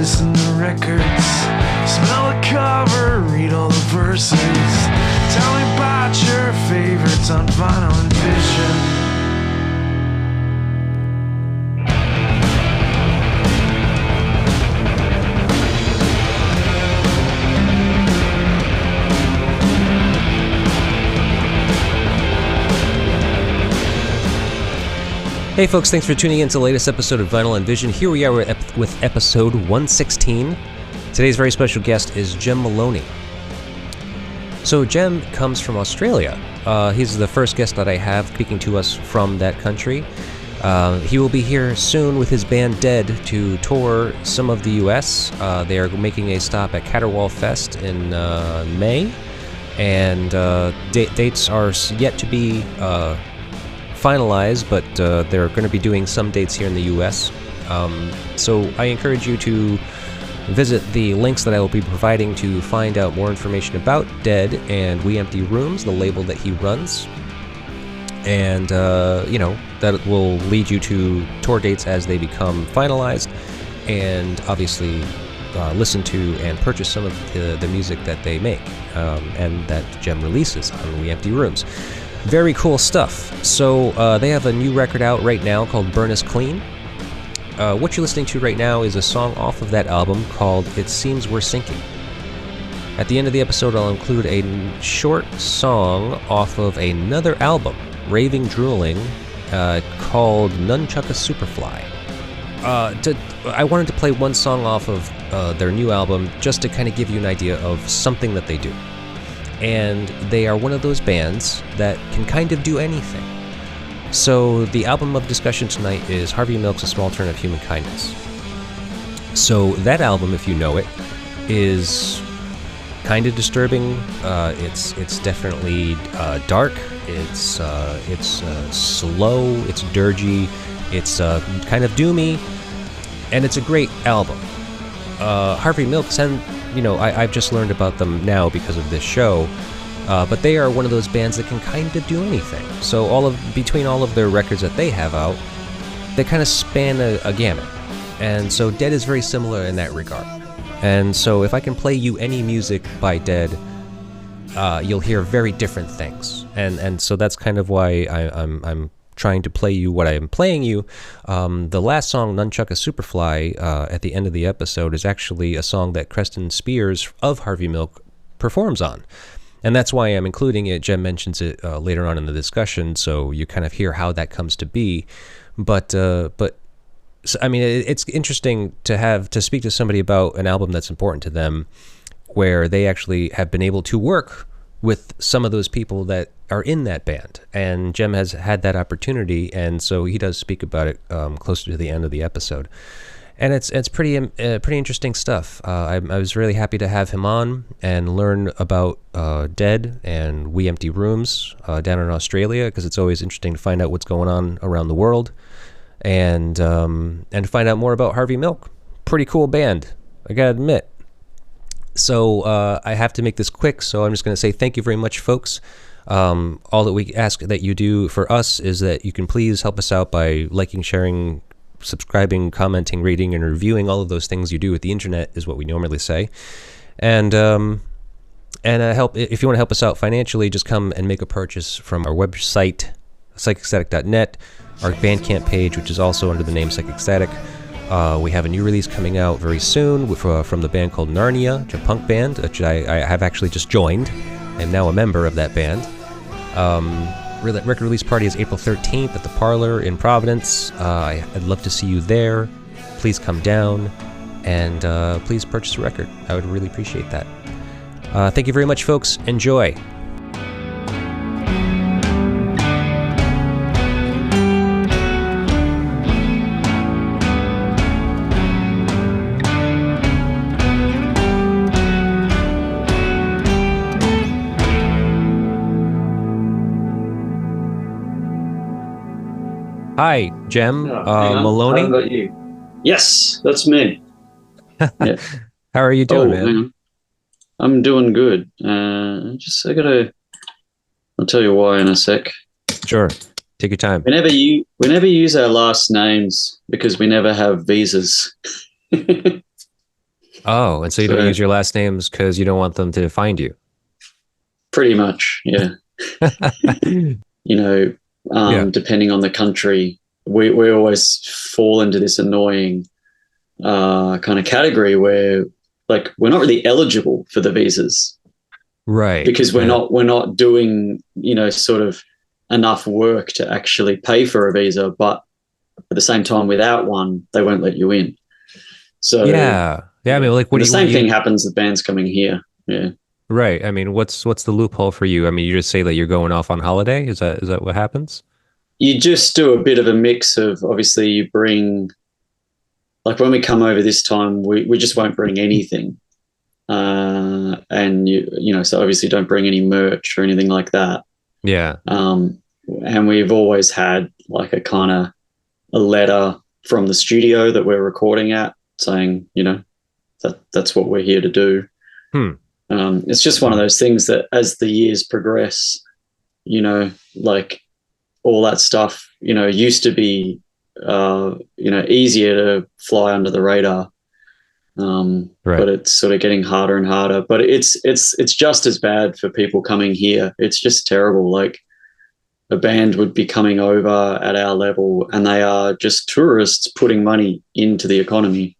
listen to records, smell the cover, read all the verses. Tell me about your favorites on vinyl and vision. Hey folks, thanks for tuning in to the latest episode of Vinyl and Vision. Here we are with episode 116. Today's very special guest is Jem Moloney. So Jem comes from Australia. He's the first guest that I have speaking to us from that country. He will be here soon with his band Dead to tour some of the US. They are making a stop at Caterwaul Fest in May, and dates are yet to be finalized, but they're going to be doing some dates here in the US. So I encourage you to visit the links that I will be providing to find out more information about Dead and We Empty Rooms, the label that he runs. And, that will lead you to tour dates as they become finalized, and obviously listen to and purchase some of the music that they make and that Jem releases on We Empty Rooms. Very cool stuff. So they have a new record out right now called Burn Us Clean. What you're listening to right now is a song off of that album called It Seems We're Sinking. At the end of the episode, I'll include a short song off of another album, Raving Drooling, called Nunchucka Superfly. I wanted to play one song off of their new album just to kind of give you an idea of something that they do. And they are one of those bands that can kind of do anything. So the album of discussion tonight is Harvey Milk's A Small Turn of Human Kindness. So that album, if you know it, is kind of disturbing. It's definitely dark. It's slow. It's dirgy. It's kind of doomy, and it's a great album. Harvey Milk I've just learned about them now because of this show, but they are one of those bands that can kind of do anything. So between all of their records that they have out, they kind of span a gamut. And so Dead is very similar in that regard. And so if I can play you any music by Dead, you'll hear very different things. And so that's kind of why I'm trying to play you what I am playing you. The last song, Nunchucka Superfly, at the end of the episode, is actually a song that Creston Spears of Harvey Milk performs on. And that's why I'm including it. Jem mentions it later on in the discussion, so you kind of hear how that comes to be. But I mean, it's interesting to speak to somebody about an album that's important to them, where they actually have been able to work with some of those people that are in that band. And Jem has had that opportunity, and so he does speak about it closer to the end of the episode. And it's pretty interesting stuff. I was really happy to have him on and learn about Dead and We Empty Rooms down in Australia, because it's always interesting to find out what's going on around the world, and find out more about Harvey Milk. Pretty cool band, I gotta admit. So I have to make this quick, so I'm just going to say thank you very much, folks. All that we ask that you do for us is that you can please help us out by liking, sharing, subscribing, commenting, rating, and reviewing. All of those things you do with the internet is what we normally say. And help if you want to help us out financially, just come and make a purchase from our website, psychicstatic.net, our Bandcamp page, which is also under the name Psychic Static. We have a new release coming out very soon from the band called Narnia, a punk band, which I have actually just joined. I'm now a member of that band. Record release party is April 13th at the Parlor in Providence. I'd love to see you there. Please come down, and please purchase a record. I would really appreciate that. Thank you very much, folks. Enjoy. Hi, Jem Moloney. How about you? Yes, that's me. Yeah. How are you doing, man? I'm doing good. I'll tell you why in a sec. Sure. Take your time. We never use our last names because we never have visas. Oh, and so you don't So use your last names because you don't want them to find you. pretty much, yeah. You know, Yeah. depending on the country, we always fall into this annoying kind of category where like we're not really eligible for the visas Right. because we're not doing, sort of enough work to actually pay for a visa, but at the same time without one they won't let you in. So Yeah. Yeah. I mean, like, and the what same do thing you, happens with bands coming here. Yeah. right. I mean, what's the loophole for you? I mean, you just say that you're going off on holiday. Is that what happens? You just do a bit of a mix of, obviously you bring, like when we come over this time, we just won't bring anything. And so obviously don't bring any merch or anything like that. Yeah. Um, and we've always had like a kind of a letter from the studio that we're recording at saying, that's what we're here to do. Hmm. It's just one of those things that as the years progress, like all that stuff, used to be, easier to fly under the radar. Right. But it's sort of getting harder and harder. But it's just as bad for people coming here. It's just terrible. Like a band would be coming over at our level, and they are just tourists putting money into the economy.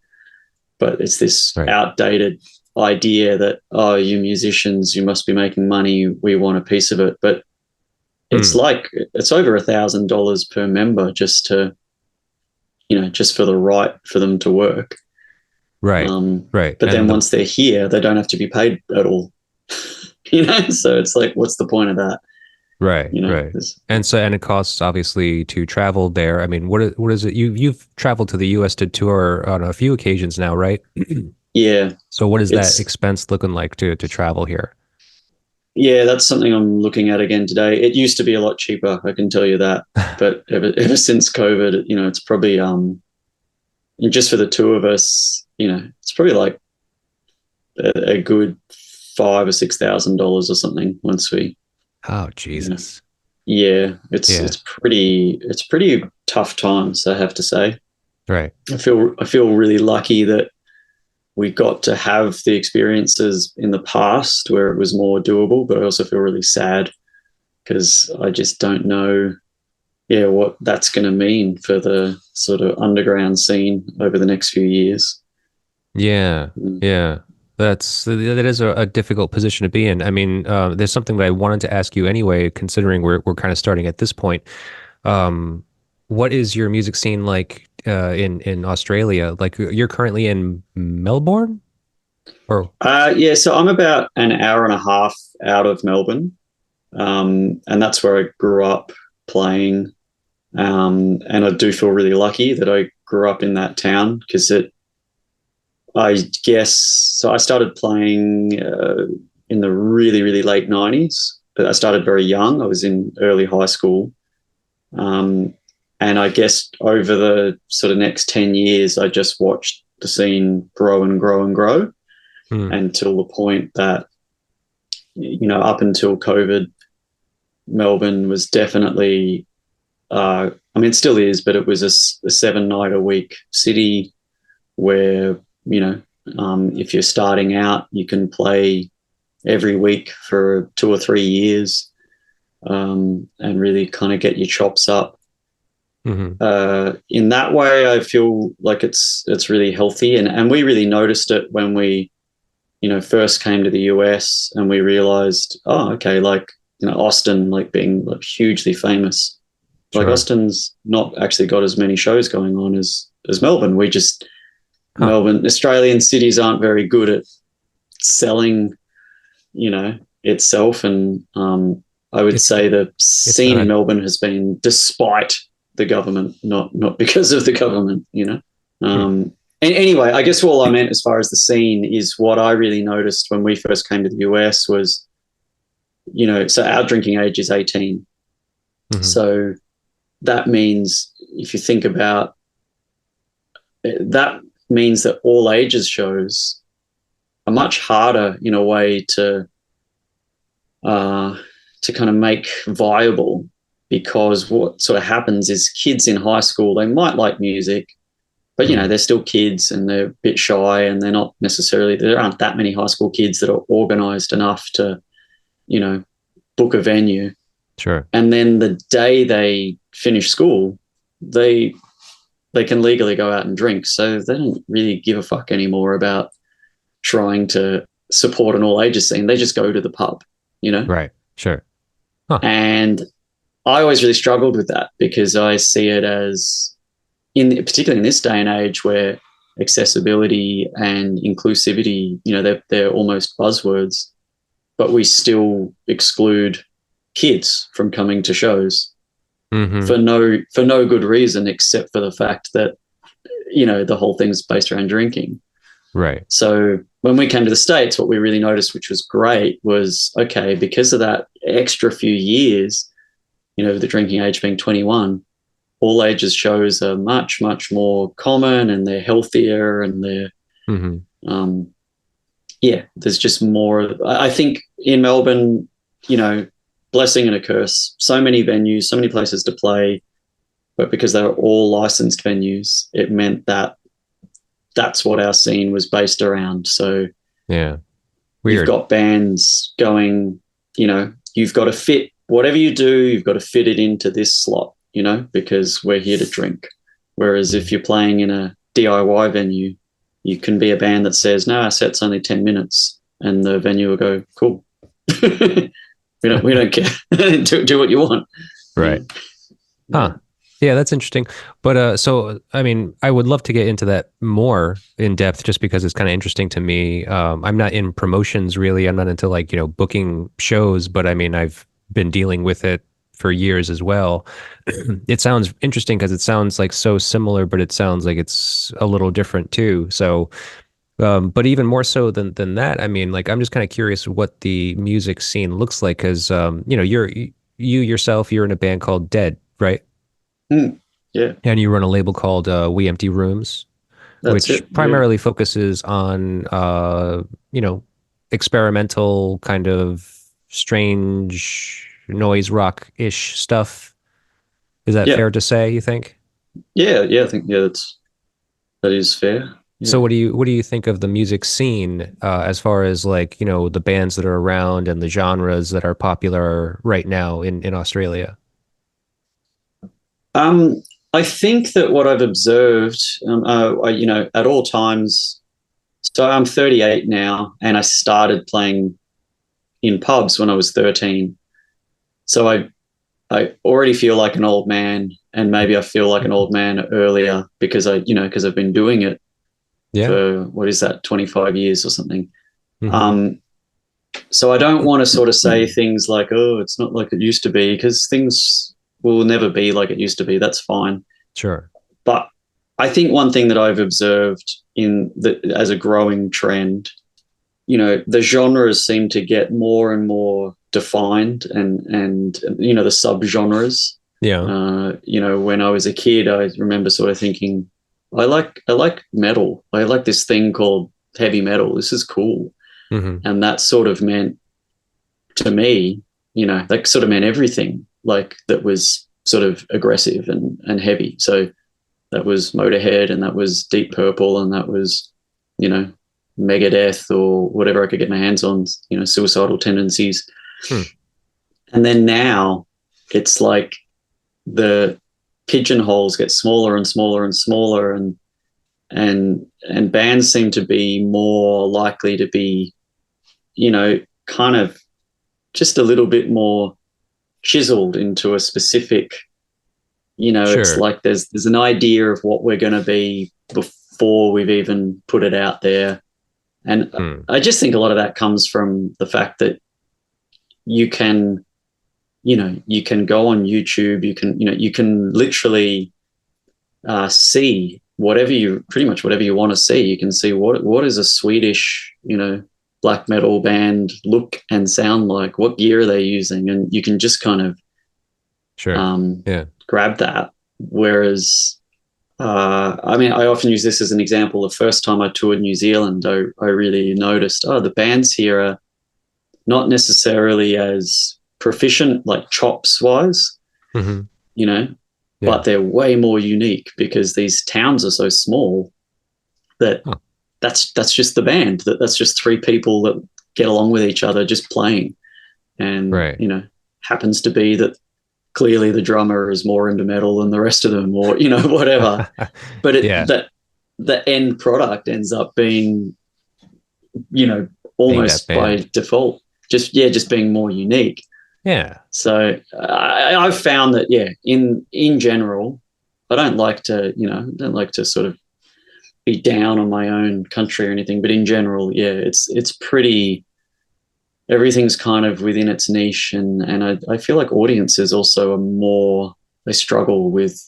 But it's this Right. outdated idea that, oh, you musicians, you must be making money. We want a piece of it. But it's Hmm. like it's over $1,000 per member just to, just for the right for them to work. Right. Right. But then And once they're here, they don't have to be paid at all. So it's like, what's the point of that? right. Right. And it costs obviously to travel there. I mean, what is it? You've traveled to the U.S. to tour on a few occasions now, right? Yeah, So what is that it's expense looking like to travel here? yeah, that's something I'm looking at again today. It used to be a lot cheaper, I can tell you that. But ever since COVID, it's probably just for the two of us, it's probably like a good $5,000 or $6,000 or something once we, Oh, you know, Jesus. yeah, Yeah. it's pretty tough times, I have to say. Right. I feel really lucky that we got to have the experiences in the past where it was more doable, but I also feel really sad because I just don't know, yeah, what that's going to mean for the sort of underground scene over the next few years. Yeah. Mm. Yeah. That is a difficult position to be in. I mean, there's something that I wanted to ask you anyway, considering we're kind of starting at this point. Um, what is your music scene like in Australia? Like you're currently in Melbourne, or Yeah, so I'm about an hour and a half out of Melbourne, and that's where I grew up playing. And I do feel really lucky that I grew up in that town because I guess, so I started playing in the really, really late 90s. But I started very young. I was in early high school. Um, and I guess over the sort of next 10 years, I just watched the scene grow and grow and grow hmm, until the point that, up until COVID, Melbourne was definitely, I mean, it still is, but it was a 7 night a week city where, if you're starting out, you can play every week for 2 or 3 years, and really kind of get your chops up. hmm, In that way, I feel like it's really healthy, and we really noticed it when we, first came to the US and we realized, oh, okay, like Austin, like being like hugely famous. Like sure, Austin's not actually got as many shows going on as Melbourne. huh? Melbourne, Australian cities aren't very good at selling, itself. And I would It's say the it's scene in not. Melbourne has been despite the government, not because of the government. Hmm, And anyway, I guess all I meant as far as the scene is what I really noticed when we first came to the US was, so our drinking age is 18. hmm, So that means if you think about that means that all ages shows are much harder in a way uh, to kind of make viable, because what sort of happens is kids in high school, they might like music, but they're still kids and they're a bit shy, and they're not necessarily, there aren't that many high school kids that are organized enough to, book a venue. Sure. And then the day they finish school, they can legally go out and drink. So they don't really give a fuck anymore about trying to support an all ages scene. They just go to the pub, Right. Sure. Huh. And I always really struggled with that, because I see it as, particularly in this day and age where accessibility and inclusivity, they're almost buzzwords, but we still exclude kids from coming to shows for no good reason, except for the fact that, the whole thing's based around drinking. Right. So when we came to the States, what we really noticed, which was great, was, okay, because of that extra few years, the drinking age being 21, all ages shows are much, much more common, and they're healthier, and they're, there's just more. I think in Melbourne, blessing and a curse, so many venues, so many places to play, but because they were all licensed venues, it meant that that's what our scene was based around. So yeah, weird. You've got bands going, you've got to fit whatever you do, you've got to fit it into this slot, because we're here to drink. Whereas if you're playing in a DIY venue, you can be a band that says, no, our set's only 10 minutes, and the venue will go, cool. we don't care. do what you want. Right. Huh. Yeah, that's interesting. But so, I mean, I would love to get into that more in depth, just because it's kind of interesting to me. I'm not in promotions really. I'm not into booking shows, but I mean, I've been dealing with it for years as well. It sounds interesting because it sounds like so similar, but it sounds like it's a little different too. So, but even more so than that, I mean, I'm just kind of curious what the music scene looks like, because you yourself, you're in a band called Dead, right? Yeah. And you run a label called We Empty Rooms, which primarily focuses on, experimental kind of strange noise rock-ish stuff. Is that fair to say, you think? Yeah, I think, that is fair. Yeah. So what do you think of the music scene, as far as the bands that are around and the genres that are popular right now in Australia? I think that what I've observed, at all times, so I'm 38 now, and I started playing in pubs when I was 13. So I already feel like an old man, and maybe I feel like an old man earlier because because I've been doing it for, what is that, 25 years or something. So I don't want to sort of say things like, oh, it's not like it used to be, because things will never be like it used to be. That's fine. Sure. But I think one thing that I've observed as a growing trend, the genres seem to get more and more defined, and the subgenres. Yeah. When I was a kid, I remember sort of thinking, I like metal. I like this thing called heavy metal. This is cool. And that sort of meant, to me, that sort of meant everything that was sort of aggressive and heavy. So that was Motorhead, and that was Deep Purple, and that was, Megadeth, or whatever I could get my hands on, Suicidal Tendencies. And then now it's like the pigeonholes get smaller and smaller and smaller, and bands seem to be more likely to be, kind of just a little bit more chiseled into a specific, Sure. It's like there's an idea of what we're going to be before we've even put it out there. And I just think a lot of that comes from the fact that you can go on YouTube, you can literally see pretty much whatever you want to see. You can see what is a Swedish, black metal band look and sound like, what gear are they using, and you can just kind of grab that. Whereas I often use this as an example. The first time I toured New Zealand, I really noticed, the bands here are not necessarily as proficient, like chops wise, Yeah. but they're way more unique because these towns are so small that that's just the band. That's just three people that get along with each other just playing. And, Right. happens to be that clearly the drummer is more into metal than the rest of them, or, whatever. But Yeah. the end product ends up being, Being that almost by band. default, just being more unique. Yeah. So I've found that, in general, I don't like to sort of be down on my own country or anything, but in general, it's pretty. Everything's kind of within its niche, and I feel like audiences also are more. They struggle with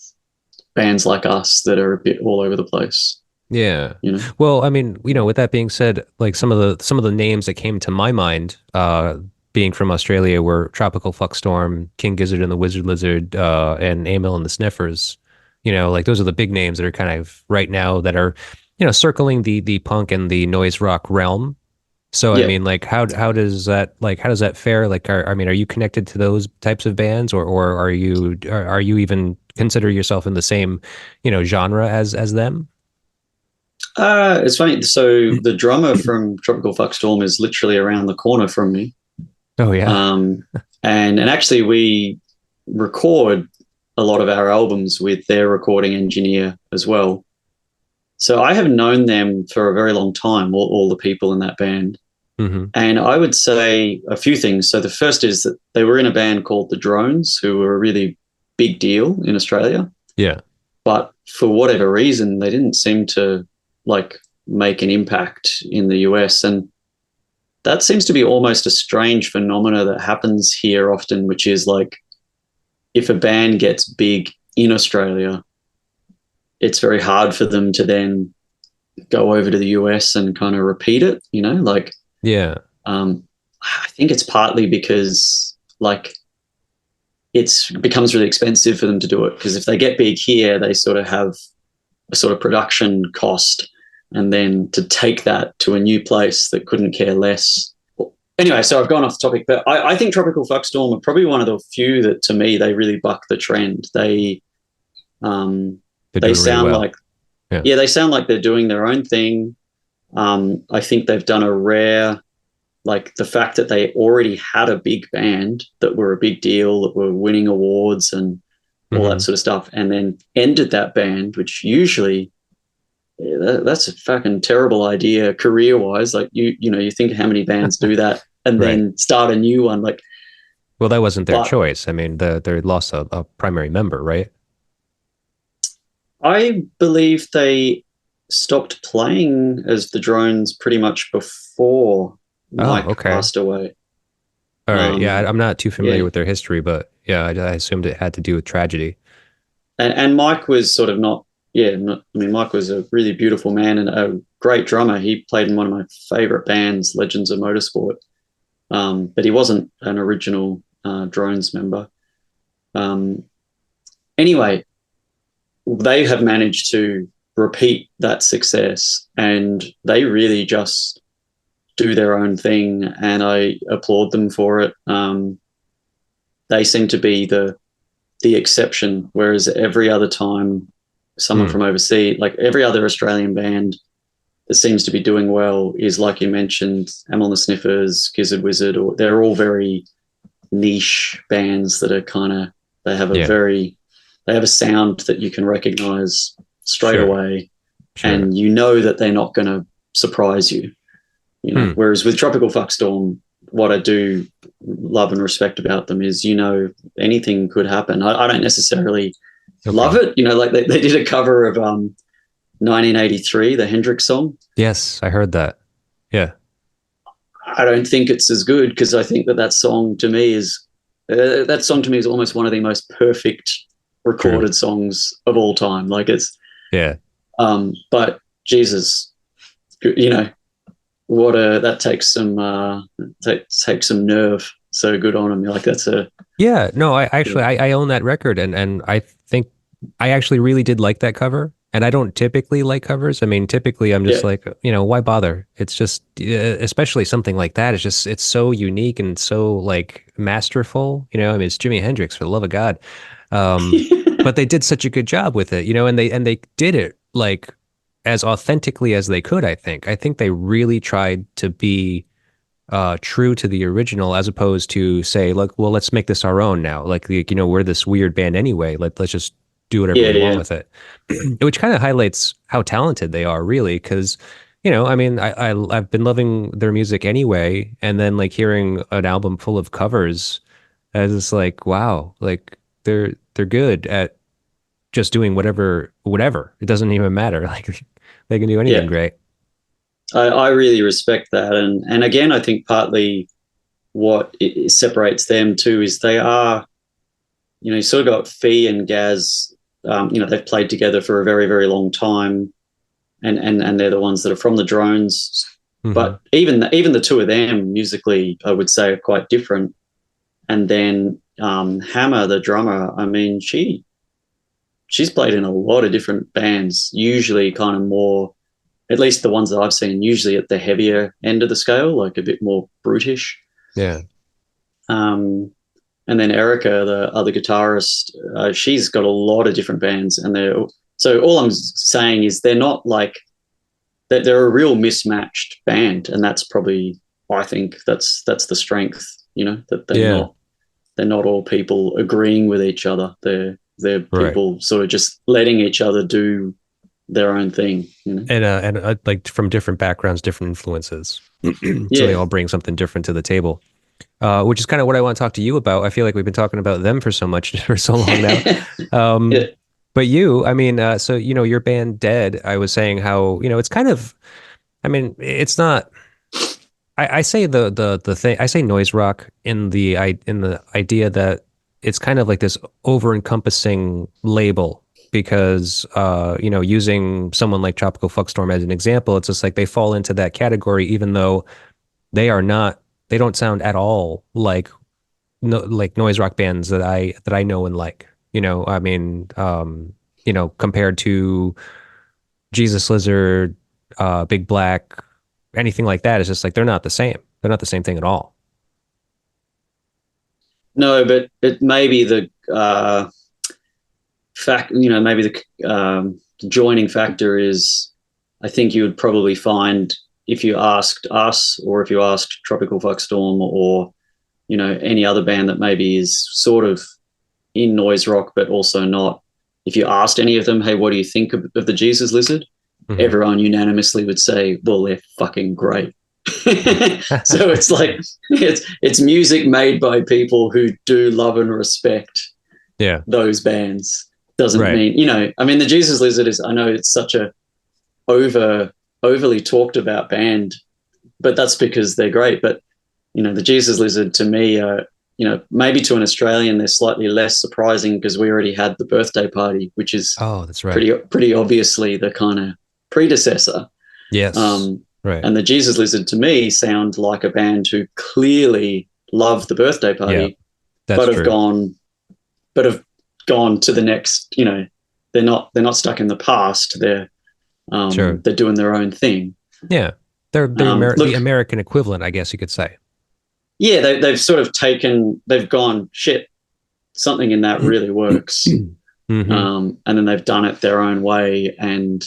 bands like us that are a bit all over the place. Yeah. You know. Well, I mean, with that being said, like some of the names that came to my mind, being from Australia were Tropical Fuckstorm, King Gizzard and the Wizard Lizard, and Emil and the Sniffers. Like those are the big names that are kind of right now that are, circling the punk and the noise rock realm. So I Yeah. mean, like how does that fare? Like, are you connected to those types of bands, or are you even consider yourself in the same, genre as them? It's funny. So the drummer from Tropical Fuckstorm is literally around the corner from me. Oh yeah. Um, and actually, we record a lot of our albums with their recording engineer as well. So I have known them for a very long time, all the people in that band. Hmm. And I would say a few things. So the first is that they were in a band called the Drones, who were a really big deal in Australia. Yeah. But for whatever reason, they didn't seem to like make an impact in the US. And that seems to be almost a strange phenomena that happens here often, which is like if a band gets big in Australia, it's very hard for them to then go over to the US and kind of repeat it, like Yeah. I think it's partly because like it becomes really expensive for them to do it, because if they get big here, they sort of have a sort of production cost, and then to take that to a new place that couldn't care less. Anyway, so I've gone off the topic, but I think Tropical Fuckstorm are probably one of the few that, to me, they really buck the trend. They They're they doing really sound well. like Yeah. they sound like they're doing their own thing. I think they've done a rare, like the fact that they already had a big band that were a big deal, that were winning awards and all that Mhm. sort of stuff, and then ended that band, which usually that's a fucking terrible idea career wise. Like you think how many bands do that and Right. then start a new one. Like, Well, that wasn't their but choice. I mean, they lost a primary member, right? I believe they stopped playing as the Drones pretty much before Oh, Mike okay. passed away. All right. Yeah, Um, I'm not too familiar yeah, with their history, but yeah, I assumed it had to do with tragedy. and Mike was sort of not. Yeah, not, I mean, Mike was a really beautiful man and a great drummer. He played in one of my favorite bands, Legends of Motorsport. But he wasn't an original Drones member. Um, anyway, they have managed to repeat that success, and they really just do their own thing, and I applaud them for it. They seem to be the exception, whereas every other time someone Hmm. from overseas, like every other Australian band that seems to be doing well, is like you mentioned, Amel and the Sniffers, Gizzard Wizard, or they're all very niche bands that are kind of they have a Yeah. very they have a sound that you can recognize straight Sure. away, Sure. and you know that they're not going to surprise you. Hmm. Whereas with Tropical Fuckstorm, what I do love and respect about them is, anything could happen. I don't necessarily love Okay. it. Like they did a cover of 1983, the Hendrix song. Yes, I heard that. Yeah. I don't think it's as good, because I think that song to me is almost one of the most perfect True. recorded songs of all time. Like it's, Yeah. but Jesus, that takes some nerve. So good on him. Like that's a Yeah. No, I yeah, actually I own that record, and I think I actually really did like that cover. And I don't typically like covers. I mean, typically I'm just yeah. like, why bother? It's just, especially something like that. It's so unique and so like masterful. I mean, it's Jimi Hendrix, for the love of God. But they did such a good job with it, and they did it like as authentically as they could. I think they really tried to be true to the original, as opposed to say, like, well, let's make this our own now. Like, we're this weird band anyway. Let's just do whatever Yeah, we want yeah, with it, which kind of highlights how talented they are, really. Because, I mean, I've been loving their music anyway, and then like hearing an album full of covers, I was just like, wow, like they're good at just doing whatever. It doesn't even matter. Like they can do anything yeah. great. I really respect that, and again, I think partly what it separates them too is they are, you sort of got Fee and Gaz. They've played together for a very, very long time, and they're the ones that are from the Drones. Mhm. But even the two of them musically, I would say, are quite different. And then Hammer, the drummer, I mean, she's played in a lot of different bands, usually kind of more, at least the ones that I've seen, usually at the heavier end of the scale, like a bit more brutish. Yeah. And then Erica, the other guitarist, she's got a lot of different bands, and so all I'm saying is they're not like that. They're a real mismatched band, and that's probably, I think that's the strength. That Yeah. they're not all people agreeing with each other. They're Right. people sort of just letting each other do their own thing. And like from different backgrounds, different influences. So they Yeah, all bring something different to the table, which is kind of what I want to talk to you about. I feel like we've been talking about them for so much for so long now. yeah. But I mean, so your band Dead. I was saying how it's kind of. I mean, it's not. I say the thing. I say noise rock in the idea that it's kind of like this over encompassing label because using someone like Tropical Fuckstorm as an example, it's just like they fall into that category even though they are not. They don't sound at all like no, like noise rock bands that I know and like. I mean, compared to Jesus Lizard, Big Black, anything like that, it's just like they're not the same. They're not the same thing at all. No, but it may be the fact. Maybe the joining factor is, I think you would probably find if you asked us or if you asked Tropical Fuckstorm or any other band that maybe is sort of in noise rock but also not. If you asked any of them, hey, what do you think of the Jesus Lizard? Hmm. Everyone unanimously would say, well, they're fucking great. So it's like it's music made by people who do love and respect Yeah. those bands. Doesn't Right. mean, I mean, the Jesus Lizard is, I know it's such a overly talked about band, but that's because they're great. But the Jesus Lizard to me, maybe to an Australian they're slightly less surprising because we already had the Birthday Party, which is Oh, that's right. pretty obviously the kind of predecessor. Yes. Right. And the Jesus Lizard to me sound like a band who clearly love the Birthday Yeah, Party, that's but have true. gone to the next. They're not stuck in the past. Sure. They're doing their own thing. Yeah. They're the Look, American equivalent, I guess you could say. yeah, they've sort of they've gone, shit, something in that really works. Hmm. And then they've done it their own way. And,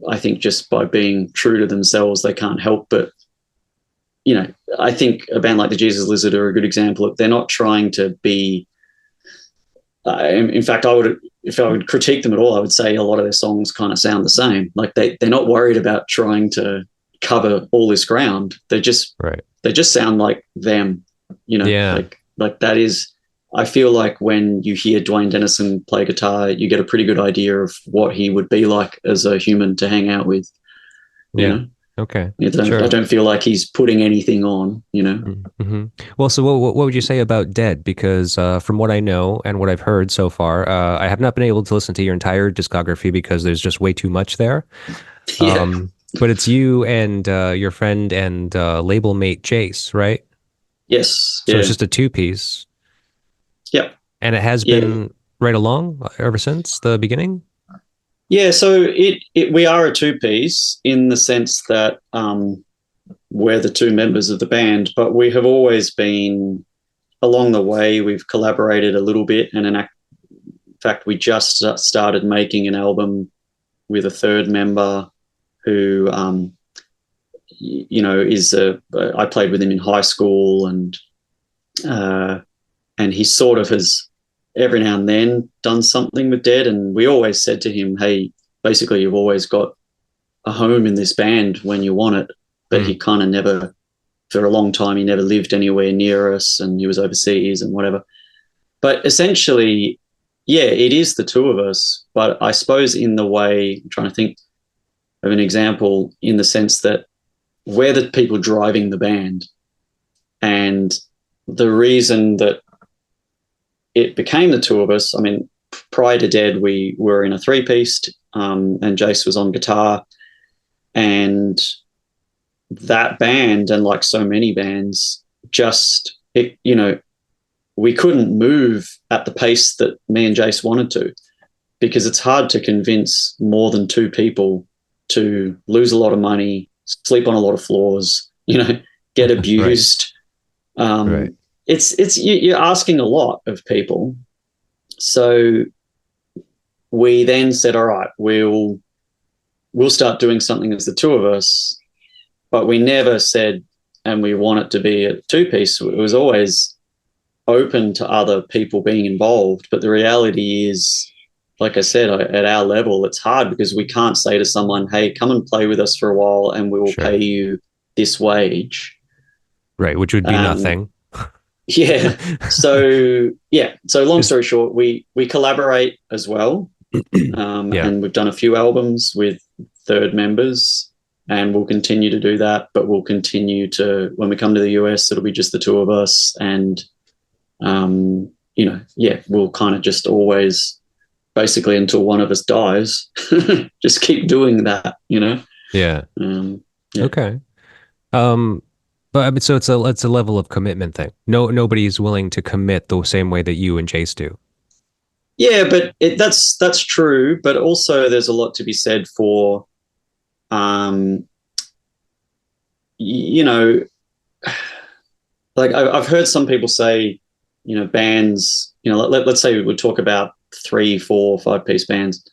I think just by being true to themselves, they can't help but, I think a band like the Jesus Lizard are a good example. They're not trying to be, in fact, if I would critique them at all, I would say a lot of their songs kind of sound the same. Like they're not worried about trying to cover all this ground. Right. They just sound like them, Yeah. like that is, I feel like when you hear Dwayne Dennison play guitar, you get a pretty good idea of what he would be like as a human to hang out with, you Yeah. know. Okay. I Sure. don't feel like he's putting anything on. Hmm. Well, so what would you say about Dead? Because from what I know and what I've heard so far, I have not been able to listen to your entire discography because there's just way too much there. Yeah. But it's you and your friend and label mate Chase, right? Yes. So it's Yeah. just a two piece, Yep. and it has Yeah. been right along ever since the beginning. Yeah. So we are a two piece in the sense that we're the two members of the band, but we have always been along the way, we've collaborated a little bit, and in fact, we just started making an album with a third member who, is I played with him in high school, and he sort of has every now and then done something with Dead, and we always said to him, hey, basically you've always got a home in this band when you want it, but he kind of never, for a long time, he never lived anywhere near us, and he was overseas and whatever. But essentially, yeah, it is the two of us, but I suppose in the way, I'm trying to think of an example, in the sense that we're the people driving the band, and the reason that it became the two of us, I mean, prior to Dead, we were in a three-piece, and Jace was on guitar, and that band, and like so many bands, we couldn't move at the pace that me and Jace wanted to, because it's hard to convince more than two people to lose a lot of money, sleep on a lot of floors, get abused. Right. You're asking a lot of people. So we then said, all right, we'll start doing something as the two of us, but we never said, and we want it to be a two-piece. It was always open to other people being involved. But the reality is, like I said, at our level, it's hard because we can't say to someone, hey, come and play with us for a while and we will pay you this wage. Right, which would be nothing. Yeah. So long story short, we collaborate as well. And we've done a few albums with third members, and we'll continue to do that. But we'll continue to, when we come to the US, it'll be just the two of us. And, we'll kind of just always, basically until one of us dies, just keep doing that, Yeah. Okay. But I mean, so it's a level of commitment thing. Nobody's willing to commit the same way that you and Jace do. Yeah, but that's true. But also, there's a lot to be said for, like I've heard some people say, bands, let's say we talk about 3, 4, 5-piece bands.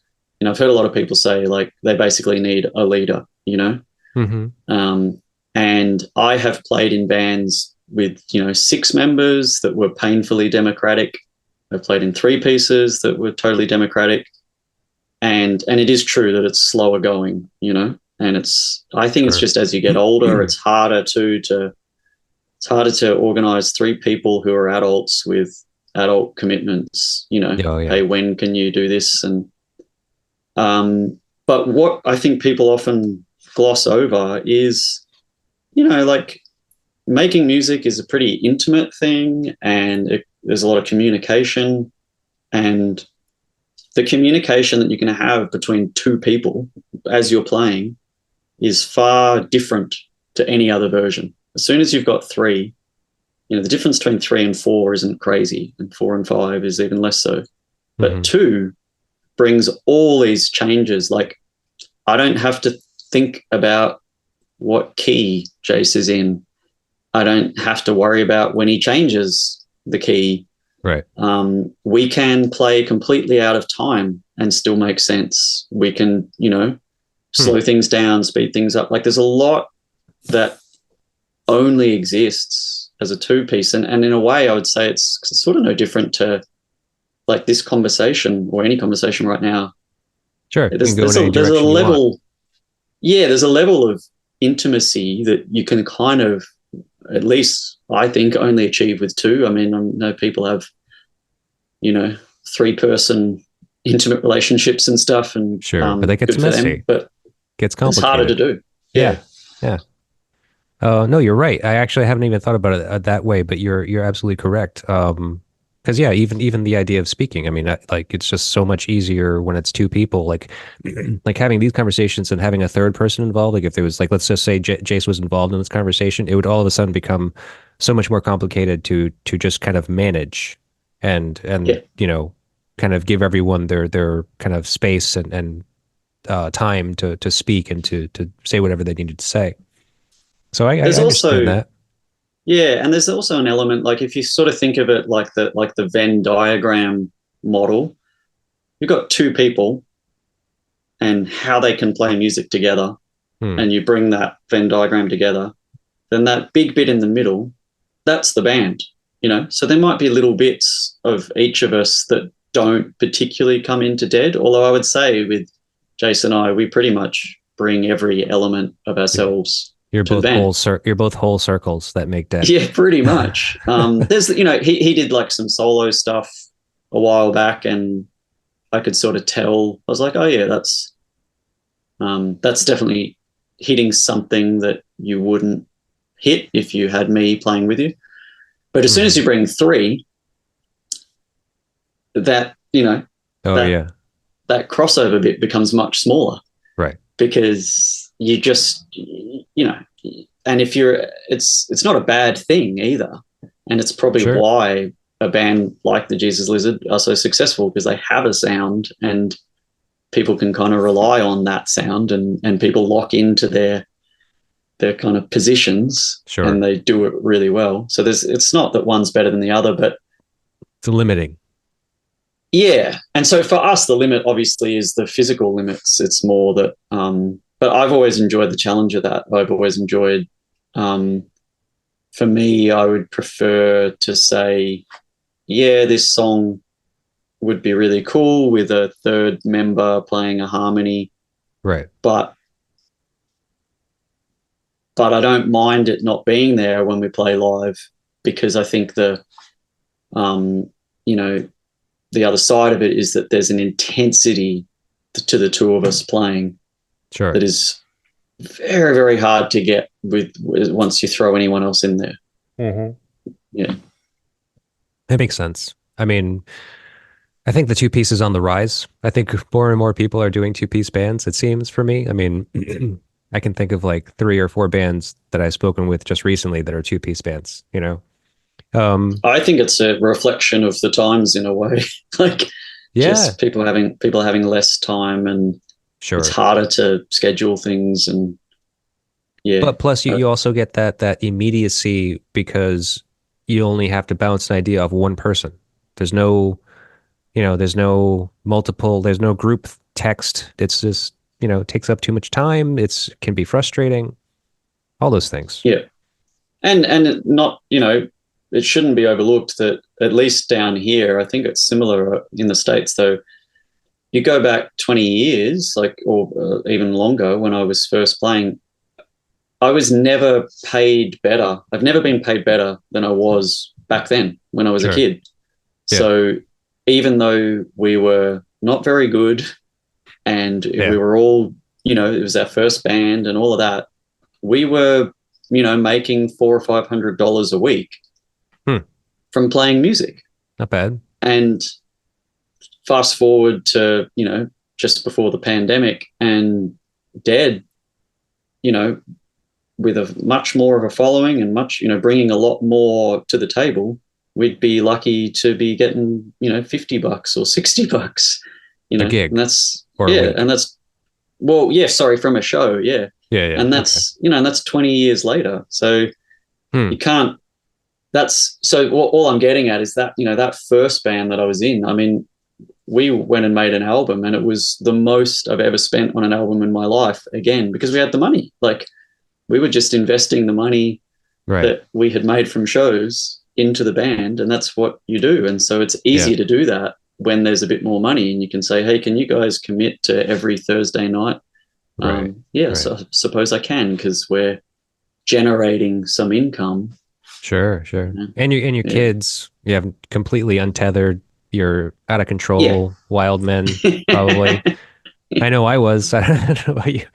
I've heard a lot of people say like they basically need a leader. And I have played in bands with, 6 members that were painfully democratic. I've played in 3 pieces that were totally democratic. And it is true that it's slower going, and I think it's just as you get older, it's harder to organize 3 people who are adults with adult commitments, Hey, when can you do this? And, but what I think people often gloss over is, like making music is a pretty intimate thing, and there's a lot of communication, and the communication that you can have between 2 people as you're playing is far different to any other version. As soon as you've got 3, the difference between 3 and 4 isn't crazy, and 4 and 5 is even less so. But 2 brings all these changes. Like, I don't have to think about what key Jace is in. I don't have to worry about when he changes the key. Right. We can play completely out of time and still make sense. We can, slow things down, speed things up. Like, there's a lot that only exists as a 2-piece. And in a way, I would say it's sort of no different to like this conversation or any conversation right now. Sure. There's a level. Yeah, there's a level of intimacy that you can kind of, at least I think, only achieve with 2. I mean, I know people have, 3-person intimate relationships and stuff, and sure, but that gets messy. But gets complicated. It's harder to do. Yeah. No, you're right. I actually haven't even thought about it that way, but you're absolutely correct. Because even the idea of speaking, I mean, like, it's just so much easier when it's 2 people. Like, like having these conversations and having a third person involved. Like, if there was, like, let's just say Jace was involved in this conversation, it would all of a sudden become so much more complicated to just kind of manage and kind of give everyone their kind of space and time to speak and to say whatever they needed to say. So I understand that. Yeah, and there's also an element, like if you sort of think of it like the Venn diagram model, you've got two people and how they can play music together, and you bring that Venn diagram together, then that big bit in the middle, that's the band, you know? So there might be little bits of each of us that don't particularly come into Dead, although I would say with Jason and I, we pretty much bring every element of ourselves. You're both whole circles that make Dead. Yeah, pretty much. There's, you know, he did like some solo stuff a while back, and I could sort of tell. I was like, oh yeah, that's definitely hitting something that you wouldn't hit if you had me playing with you. But as soon as you bring three, that, you know, that crossover bit becomes much smaller, right? Because you just, you know, and if you're, it's not a bad thing either, and it's probably why a band like the Jesus Lizard are so successful, because they have a sound and people can kind of rely on that sound, and people lock into their kind of positions, and they do it really well. So it's not that one's better than the other, but it's limiting. Yeah. And so for us, the limit obviously is the physical limits. It's more that, but I've always enjoyed the challenge of that. I've always enjoyed, for me, I would prefer to say, yeah, this song would be really cool with a third member playing a harmony. Right. But I don't mind it not being there when we play live, because I think the, you know, the other side of it is that there's an intensity to the two of us playing that is very, very hard to get with once you throw anyone else in there. Yeah. That makes sense. I mean, I think the two-piece is on the rise. I think more and more people are doing two-piece bands, it seems, for me. I mean, I can think of like 3 or 4 bands that I've spoken with just recently that are two-piece bands, you know? I think it's a reflection of the times in a way. Like, just people are having less time, and it's harder to schedule things, and But plus, you also get that immediacy, because you only have to bounce an idea off one person. There's no, there's no multiple, there's no group text. It's just, it takes up too much time. Can be frustrating. All those things. Yeah, and not, it shouldn't be overlooked that at least down here, I think it's similar in the States, though. You go back 20 years, or even longer, when I was first playing, I was never paid better. I've never been paid better than I was back then when I was a kid. Yeah. So even though we were not very good, and we were all, it was our first band and all of that, we were, making $400 or $500 a week from playing music. Not bad. And fast forward to, just before the pandemic, and Dead, with a much more of a following and much, bringing a lot more to the table, we'd be lucky to be getting, $50 or $60, a gig. And that's, and that's, from a show. Yeah. Yeah. And that's, and that's 20 years later. So you can't, so all I'm getting at is that, that first band that I was in, I mean, we went and made an album, and it was the most I've ever spent on an album in my life, again, because we had the money. Like, we were just investing the money that we had made from shows into the band, and that's what you do. And so it's easier to do that when there's a bit more money, and you can say, hey, can you guys commit to every Thursday night? So I suppose I can, because we're generating some income. Sure. And your kids, you have completely untethered. You're out of control, wild men, probably. I know I was. I don't know about you.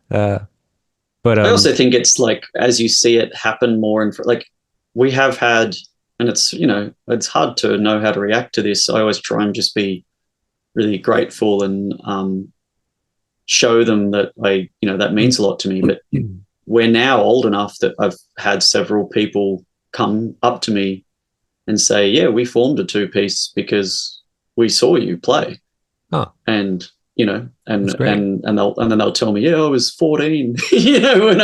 But I also think it's like, as you see it happen more, and like we have had, and it's, it's hard to know how to react to this. I always try and just be really grateful and show them that that means a lot to me. But we're now old enough that I've had several people come up to me and say, yeah, we formed a two-piece because we saw you play. Oh. And and then they'll tell me, yeah, I was 14, when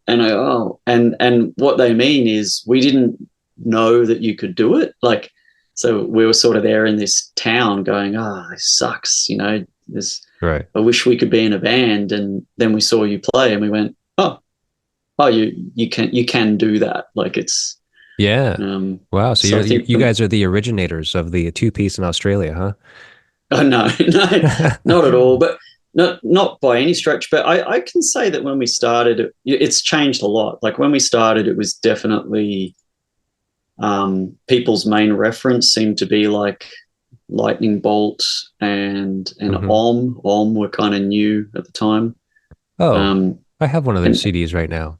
And and what they mean is we didn't know that you could do it. Like, so we were sort of there in this town going, this sucks, this, Right. I wish we could be in a band. And then we saw you play and we went, you can do that. Like it's, Yeah. Wow. So so I think you guys are the originators of the two-piece in Australia, huh? Oh no, no, not at all. But not by any stretch. But I can say that when we started, it's changed a lot. Like when we started, it was definitely people's main reference seemed to be like Lightning Bolt and Om were kind of new at the time. Oh, I have one of their and CDs right now.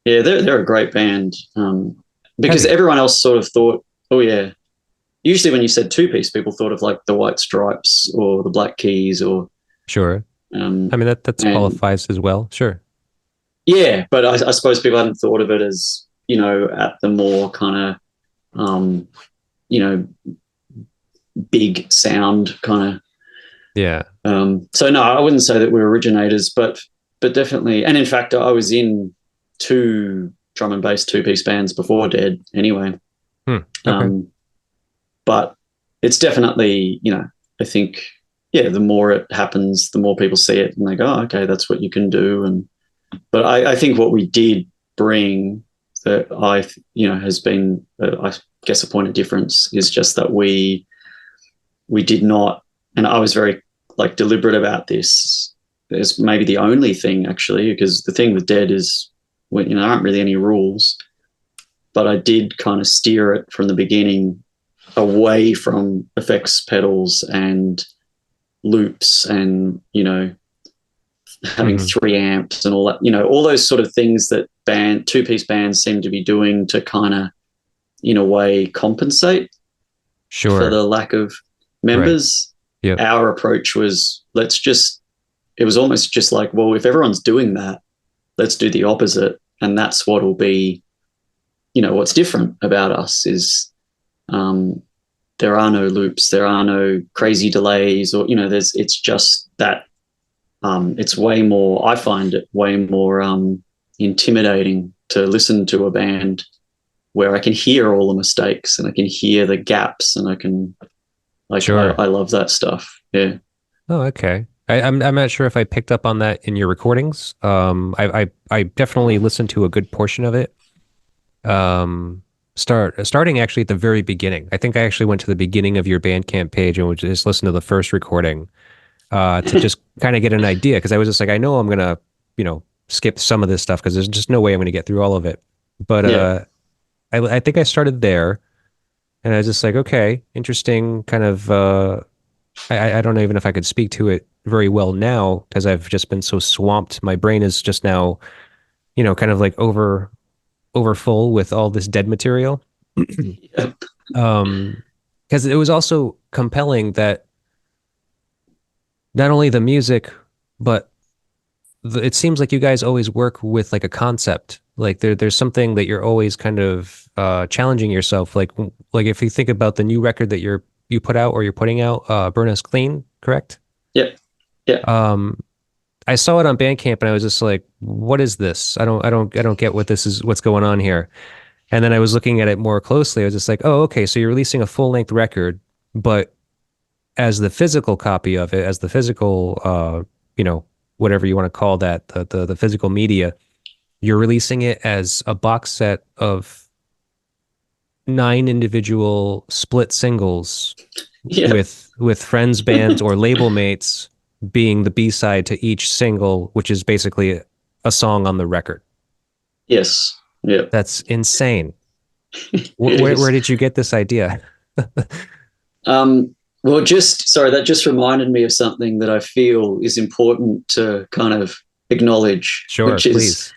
yeah, they're a great band because Heavy. everyone else sort of thought, oh yeah. Usually when you said two-piece, people thought of like the White Stripes or the Black Keys or Sure. I mean, that qualifies as well. Sure. Yeah, but I suppose people hadn't thought of it as, at the more kind of, big sound kind of. Yeah. So no, I wouldn't say that we're originators, but definitely. And in fact, I was in 2 drum and bass two-piece bands before Dead anyway. Okay. But it's definitely, I think, yeah, the more it happens, the more people see it and they go, oh, okay, that's what you can do. But I think what we did bring that has been, I guess, a point of difference is just that we did not, and I was very like deliberate about this. There's maybe the only thing actually, because the thing with Dead is, there aren't really any rules, but I did kind of steer it from the beginning away from effects pedals and loops and having 3 amps and all that, all those sort of things that two-piece bands seem to be doing to kind of in a way compensate for the lack of members. Right. Yep. Our approach was it was almost just like, well, if everyone's doing that, let's do the opposite. And that's what will be, what's different about us is there are no loops, there are no crazy delays, or it's just that it's way more. I find it way more intimidating to listen to a band where I can hear all the mistakes and I can hear the gaps and I can Sure. I love that stuff. Yeah. Oh, okay. I'm not sure if I picked up on that in your recordings. I definitely listened to a good portion of it. Starting actually at the very beginning. I think I actually went to the beginning of your Bandcamp page and would just listen to the first recording to just kind of get an idea, because I was just like, I know I'm gonna skip some of this stuff because there's just no way I'm gonna get through all of it. But I think I started there, and I was just like, okay, interesting. Kind of. I don't know even if I could speak to it very well now because I've just been so swamped. My brain is just now, kind of like over full with all this Dead material. Because it was also compelling that not only the music, but it seems like you guys always work with like a concept. Like there's something that you're always kind of challenging yourself. Like if you think about the new record that you put out or you're putting out, Burn Us Clean, correct? Yeah. I saw it on Bandcamp and I was just like, what is this? I don't get what's going on here. And then I was looking at it more closely. I was just like, oh, okay. So you're releasing a full-length record, but as the physical copy of it, as the physical, whatever you want to call that, the physical media, you're releasing it as a box set of 9 individual split singles with friends, bands, or label mates being the B-side to each single, which is basically a song on the record. Yes. Yeah. That's insane. Where did you get this idea? Well, that just reminded me of something that I feel is important to kind of acknowledge. Sure, which is, please.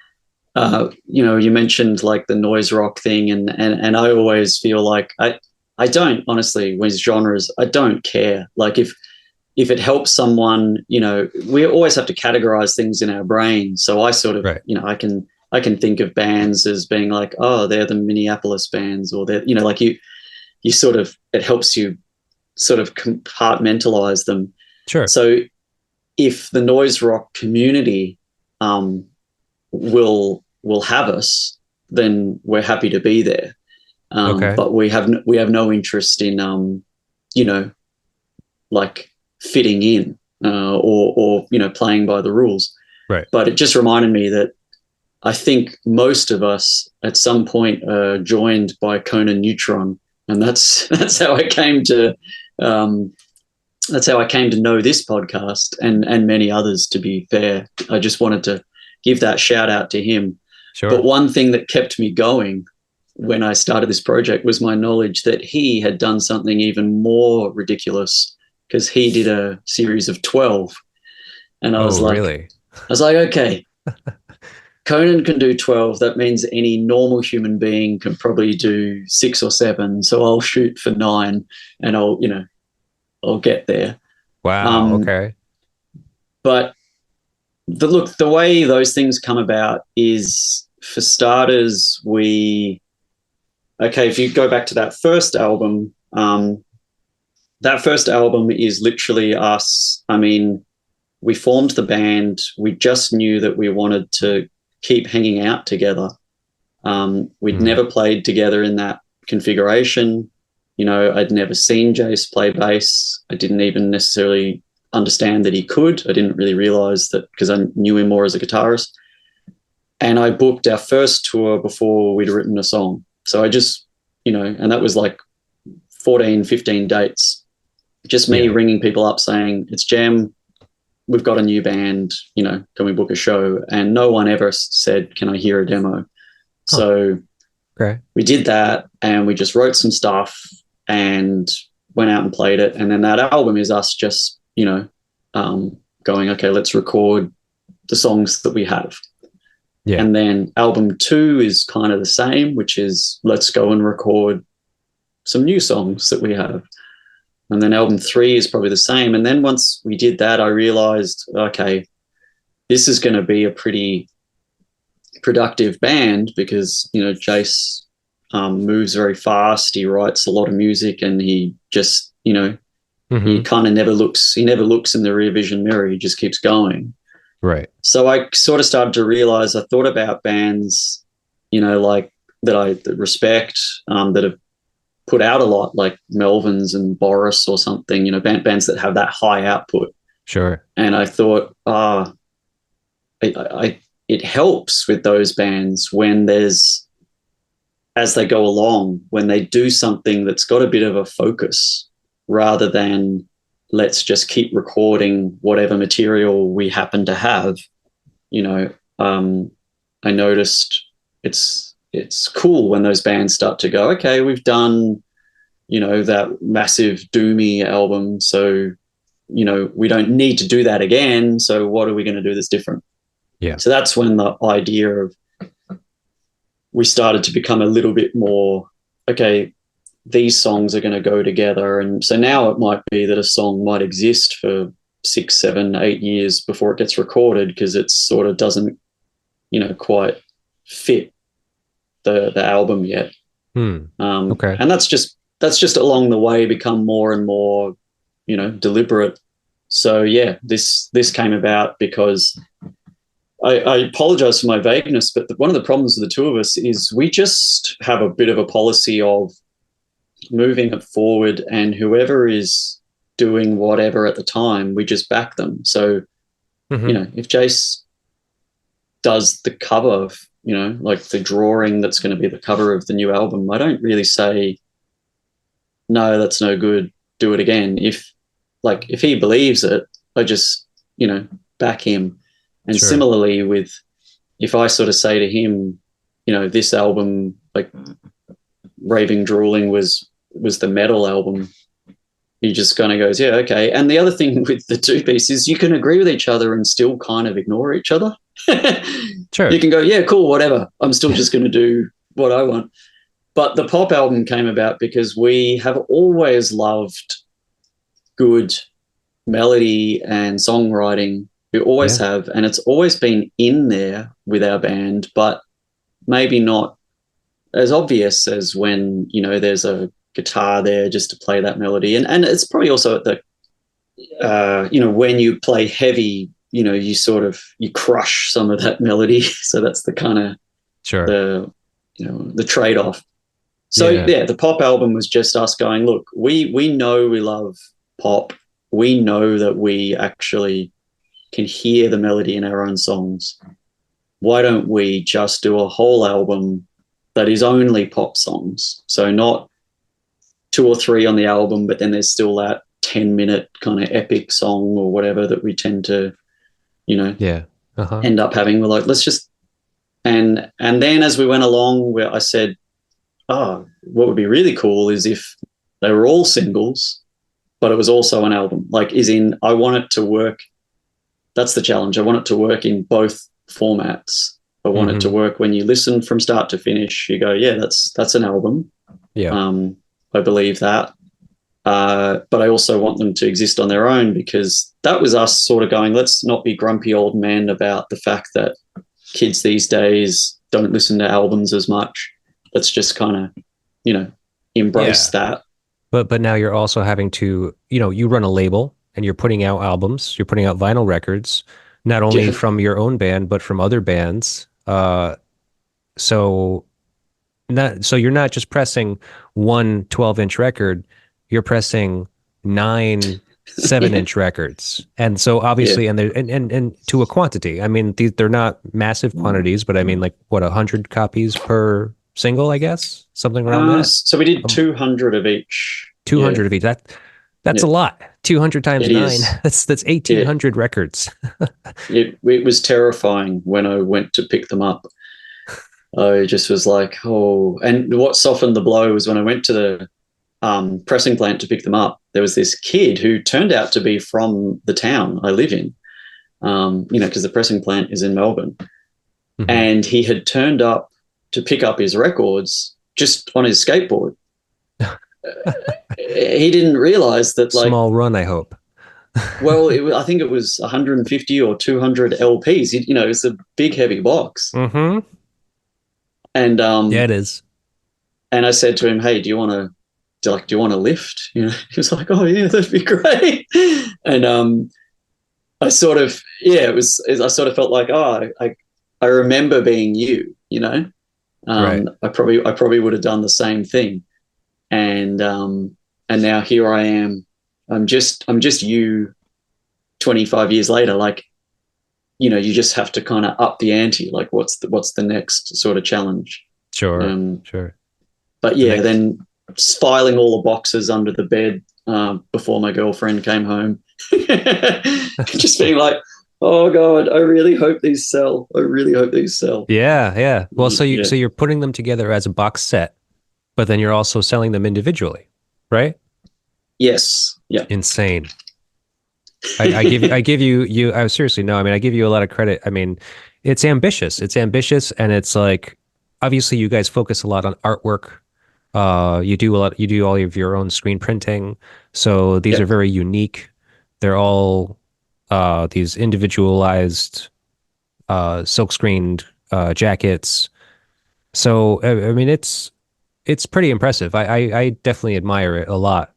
You mentioned like the noise rock thing, and I always feel like I don't, honestly, with genres, I don't care. Like if it helps someone, we always have to categorize things in our brain. So I sort of, right. I can think of bands as being like, oh, they're the Minneapolis bands, or they're, like you sort of, it helps you sort of compartmentalize them. Sure. So if the noise rock community will will have us, then we're happy to be there. But we have no interest in, like fitting in or playing by the rules. Right. But it just reminded me that I think most of us at some point are joined by Conan Neutron, and that's how I came to know this podcast and many others. To be fair, I just wanted to give that shout out to him. Sure. But one thing that kept me going when I started this project was my knowledge that he had done something even more ridiculous, because he did a series of 12. And I was like, really? I was like, okay, Conan can do 12. That means any normal human being can probably do 6 or 7. So I'll shoot for 9 and I'll get there. Wow. Okay. But the way those things come about is, for starters, if you go back to that first album, that first album is literally us. I mean, we formed the band. We just knew that we wanted to keep hanging out together. We'd never played together in that configuration. I'd never seen Jace play bass. I didn't even necessarily understand that he could. I didn't really realize that, because I knew him more as a guitarist. And I booked our first tour before we'd written a song. So I just, and that was like 14, 15 dates. Just me ringing people up saying, it's Jam, we've got a new band, can we book a show? And no one ever said, can I hear a demo? So we did that, and we just wrote some stuff and went out and played it. And then that album is us just, going, okay, let's record the songs that we have. Yeah. And then album 2 is kind of the same, which is let's go and record some new songs that we have. And then album 3 is probably the same. And then once we did that, I realized, okay, this is going to be a pretty productive band, because, Jace moves very fast. He writes a lot of music, and he just, he kind of never looks in the rear vision mirror. He just keeps going. Right. So I sort of started to realize, I thought about bands, like that I respect, that have put out a lot, like Melvins and Boris or something, bands that have that high output. Sure. And I thought, it helps with those bands when as they go along, when they do something that's got a bit of a focus, rather than let's just keep recording whatever material we happen to have. I noticed it's cool when those bands start to go, okay, we've done, that massive doomy album, so, we don't need to do that again. So what are we going to do that's different? Yeah. So that's when the idea of, we started to become a little bit more, okay, these songs are going to go together. And so now it might be that a song might exist for 6, 7, 8 years before it gets recorded, because it sort of doesn't, quite fit the album yet. Okay. And that's just along the way become more and more, deliberate. So yeah, this came about because I apologize for my vagueness, but one of the problems with the two of us is we just have a bit of a policy of moving it forward, and whoever is doing whatever at the time, we just back them. So, if Jace does the cover, like the drawing that's going to be the cover of the new album, I don't really say, no, that's no good, do it again. If he believes it, I just, back him. And Sure. Similarly if I sort of say to him, this album, like Raving Drooling was the metal album, he just kind of goes, yeah, okay. And the other thing with the two pieces, you can agree with each other and still kind of ignore each other. Sure. You can go, yeah, cool, whatever. I'm still just going to do what I want. But the pop album came about because we have always loved good melody and songwriting. We always have, and it's always been in there with our band, but maybe not as obvious as when, there's a guitar there just to play that melody. And it's probably also at the, when you play heavy, you crush some of that melody. So that's the kind of Sure. the trade-off. So the pop album was just us going, look, we know we love pop. We know that we actually can hear the melody in our own songs. Why don't we just do a whole album that is only pop songs? So not 2 or 3 on the album, but then there's still that 10-minute kind of epic song or whatever that we tend to, end up having. We're like, let's just, and then as we went along, where I said, what would be really cool is if they were all singles, but it was also an album. Like, I want it to work. That's the challenge. I want it to work in both formats. I want it to work when you listen from start to finish. You go, yeah, that's an album. Yeah. I believe that. But I also want them to exist on their own, because that was us sort of going, let's not be grumpy old men about the fact that kids these days don't listen to albums as much. Let's just kind of, embrace that. But now you're also having to, you run a label and you're putting out albums, you're putting out vinyl records, not only from your own band, but from other bands. So you're not just pressing one 12-inch record, you're pressing 9 7-inch records. And so obviously, and to a quantity, I mean, they're not massive quantities, but I mean, like, what, 100 copies per single, I guess, something around that. So we did 200 of each. 200 of each. That's a lot. 200 times 9. That's 1,800 records. It was terrifying when I went to pick them up. I just was like, and what softened the blow was when I went to the pressing plant to pick them up, there was this kid who turned out to be from the town I live in, because the pressing plant is in Melbourne. And he had turned up to pick up his records just on his skateboard. He didn't realize that, like, small run, I hope. Well, I think it was 150 or 200 LPs. It's a big, heavy box. And it is. And I said to him, "Hey, do you want to lift?" He was like, "Oh yeah, that'd be great." And I sort of, I sort of felt like, I remember being you. Right. I probably would have done the same thing. And now here I am. I'm just you 25 years later. Like, you just have to kind of up the ante. Like, what's the next sort of challenge? Sure. Sure. But then filing all the boxes under the bed before my girlfriend came home, just being like, oh God, I really hope these sell. Yeah. Well, so you're putting them together as a box set, but then you're also selling them individually, right? Yes. Yeah. Insane. I give you. I seriously, no. I mean, I give you a lot of credit. I mean, it's ambitious. And it's like, obviously, you guys focus a lot on artwork. You do all of your own screen printing. So these are very unique. They're all these individualized silkscreened jackets. So I mean, it's pretty impressive. I definitely admire it a lot.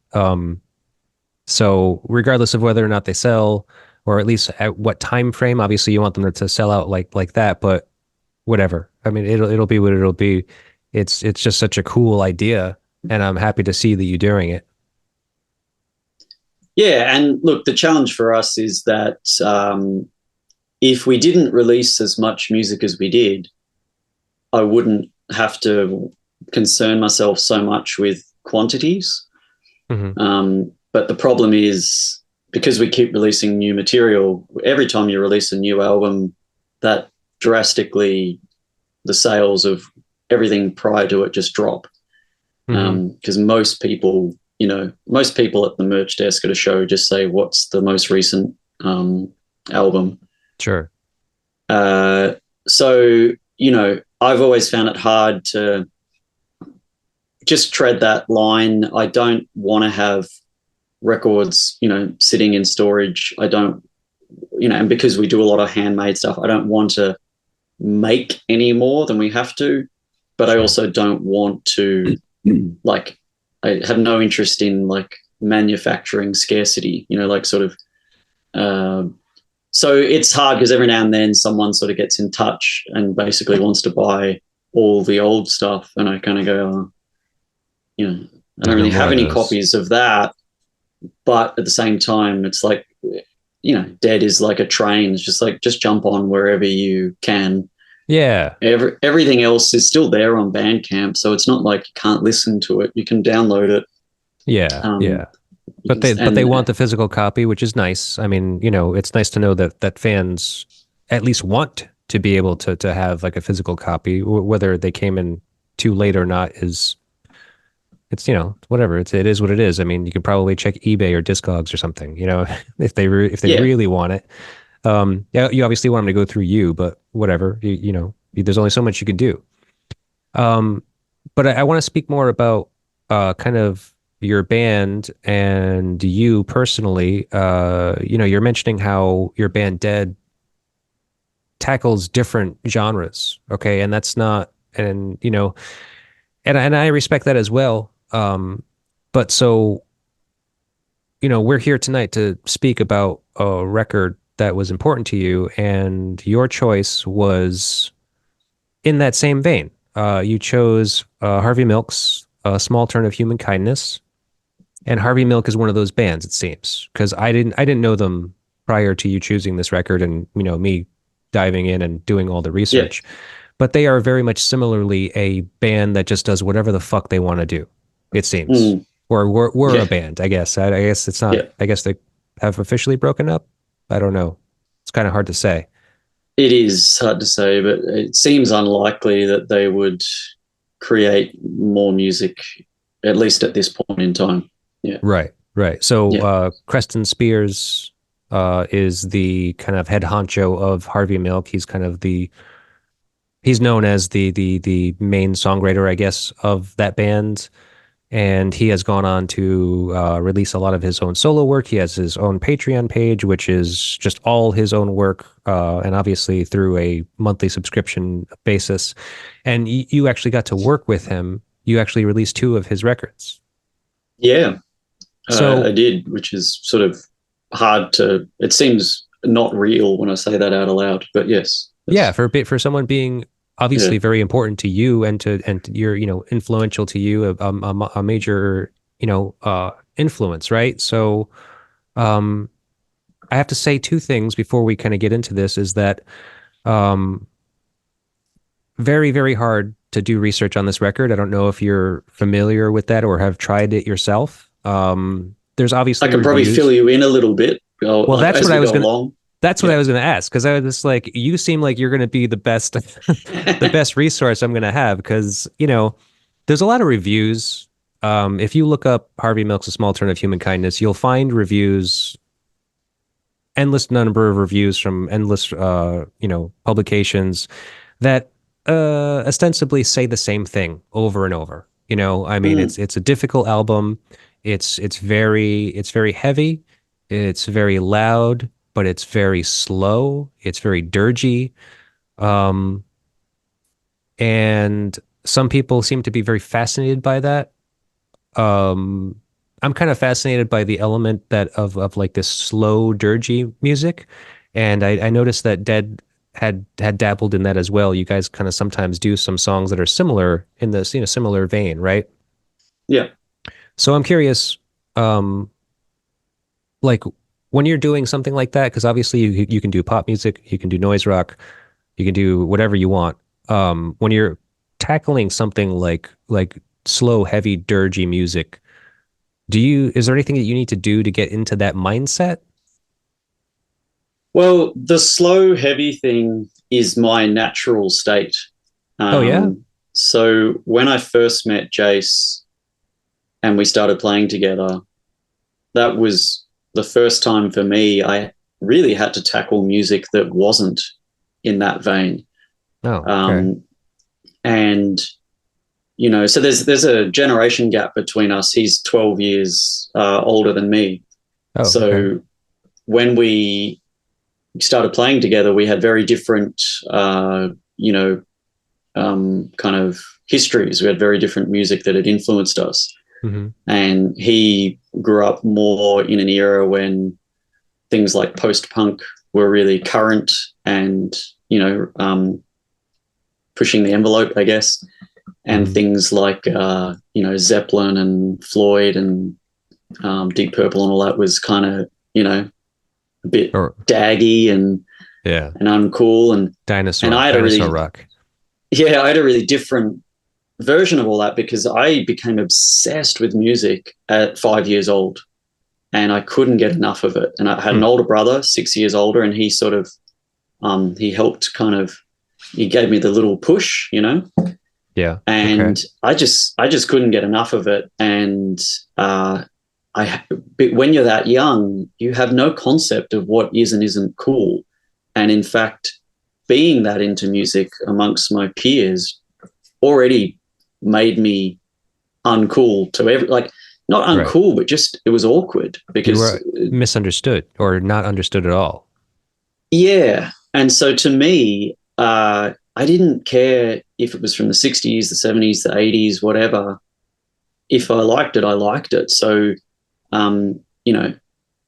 So regardless of whether or not they sell, or at least at what time frame, obviously you want them to sell out like that. But whatever. I mean, it'll be what it'll be. It's just such a cool idea, and I'm happy to see that you're doing it. Yeah, and look, the challenge for us is that if we didn't release as much music as we did, I wouldn't have to concern myself so much with quantities. But the problem is, because we keep releasing new material, every time you release a new album, that drastically, the sales of everything prior to it just drop. Because most people at the merch desk at a show just say, what's the most recent album? Sure. So, I've always found it hard to just tread that line. I don't want to have records, sitting in storage. I don't, and because we do a lot of handmade stuff, I don't want to make any more than we have to, but I also don't want to, like, I have no interest in, like, manufacturing scarcity, so it's hard because every now and then someone sort of gets in touch and basically wants to buy all the old stuff, and I kind of go, I don't really more have of any those. copies of that. But at the same time, it's like, Dead is like a train. It's just like, just jump on wherever you can. Yeah. Everything else is still there on Bandcamp, so it's not like you can't listen to it. You can download it. Yeah. Um, Yeah. But they and want the physical copy, which is nice. I mean, it's nice to know that fans at least want to be able to have like a physical copy, whether they came in too late or not is it's whatever. It is what it is. I mean, you could probably check eBay or Discogs or something, if if they yeah, really want it. Yeah, you obviously want them to go through you, but whatever. There's only so much you can do. Um, but I want to speak more about kind of your band and you personally. You're mentioning how your band Dead tackles different genres, okay, and that's not, and and I respect that as well. But so we're here tonight to speak about a record that was important to you, and your choice was in that same vein. You chose Harvey Milk's "Small Turn of Human Kindness," and Harvey Milk is one of those bands, it seems, because I didn't know them prior to you choosing this record, and me diving in and doing all the yeah, research. But they are very much similarly a band that just does whatever the fuck they want to do, it seems. mm, Or we're a yeah, band, I guess. I guess it's not. yeah. I guess they have officially broken up. I don't know. It's kind of hard to say. It is hard to say, but it seems unlikely that they would create more music, at least at this point in time. Yeah, Right, right. So yeah, Creston Spears is the kind of head honcho of Harvey Milk. He's known as the main songwriter, I guess, of that band. And he has gone on to release a lot of his own solo work. He has his own Patreon page, which is just all his own work, and obviously through a monthly subscription basis. And you actually got to work with him. You actually released two of his records. yeah. I So did, which is sort of hard to. It seems not real when I say that out aloud, but yes, yeah, that's for someone being yeah, obviously very important to you and you're influential to you, a major influence, right? So um, I have to say two things before we kind of get into this is that um, very, very hard to do research on this record. I don't know if you're familiar with that or have tried it yourself. There's I obviously can probably fill reviews. you in a little bit, Well, like that's as what we I was go gonna. along. That's what Yeah, I was gonna ask because I was just like, you seem like you're gonna be the best, the best resource I'm gonna have because there's a lot of reviews. If you look up Harvey Milk's A Small Turn of Human Kindness, you'll find reviews, endless number of reviews from endless, publications that ostensibly say the same thing over and over. I mean, mm, it's a difficult album. It's very heavy. It's very loud, but it's very slow. It's very dirgy. Um, and some people seem to be very fascinated by that. Um, I'm kind of fascinated by the element that of like this slow, dirgy music, and I noticed that Dead had dabbled in that as well. You guys kind of sometimes do some songs that are similar in this similar vein, right? yeah. So I'm curious, um, like when you're doing something like that, because obviously you can do pop music, you can do noise rock, you can do whatever you want. When you're tackling something like slow, heavy, dirgy music, is there anything that you need to do to get into that mindset? Well, the slow, heavy thing is my natural state. Oh yeah? So when I first met Jace and we started playing together, that was the first time for me I really had to tackle music that wasn't in that vein. Oh, okay. Um, and so there's a generation gap between us. He's 12 years older than me. Oh, okay. So when we started playing together, we had very different, kind of histories. We had very different music that had influenced us. Hmm. And he grew up more in an era when things like post-punk were really current and, pushing the envelope, I guess. And things like, Zeppelin and Floyd and Deep Purple and all that was kind of, a bit daggy and uncool. And Dinosaur rock. Yeah, I had a really different version of all that because I became obsessed with music at 5 years old and I couldn't get enough of it. And I had an older brother, 6 years older, and he sort of, he helped he gave me the little push, Yeah. And I just couldn't get enough of it. And but when you're that young, you have no concept of what is and isn't cool. And in fact, being that into music amongst my peers already made me uncool to not uncool, but just it was awkward because you were misunderstood or not understood at all. Yeah. And so to me, I didn't care if it was from the 60s, the 70s, the 80s, whatever. If I liked it, I liked it. So,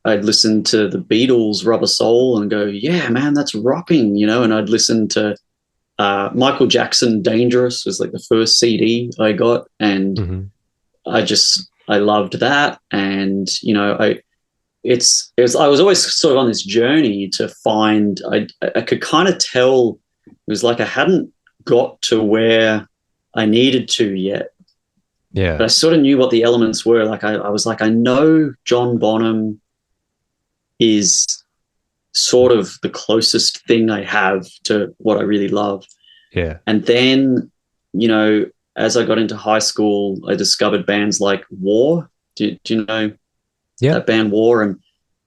I'd listen to the Beatles' Rubber Soul and go, yeah, man, that's rocking, and I'd listen to Michael Jackson Dangerous was like the first CD I got. And I loved that. And, I was always sort of on this journey to find, I could kind of tell it was like I hadn't got to where I needed to yet. Yeah. But I sort of knew what the elements were. Like I was like, I know John Bonham is sort of the closest thing I have to what I really love. Yeah. And then, as I got into high school, I discovered bands like War. Do you know that band War? And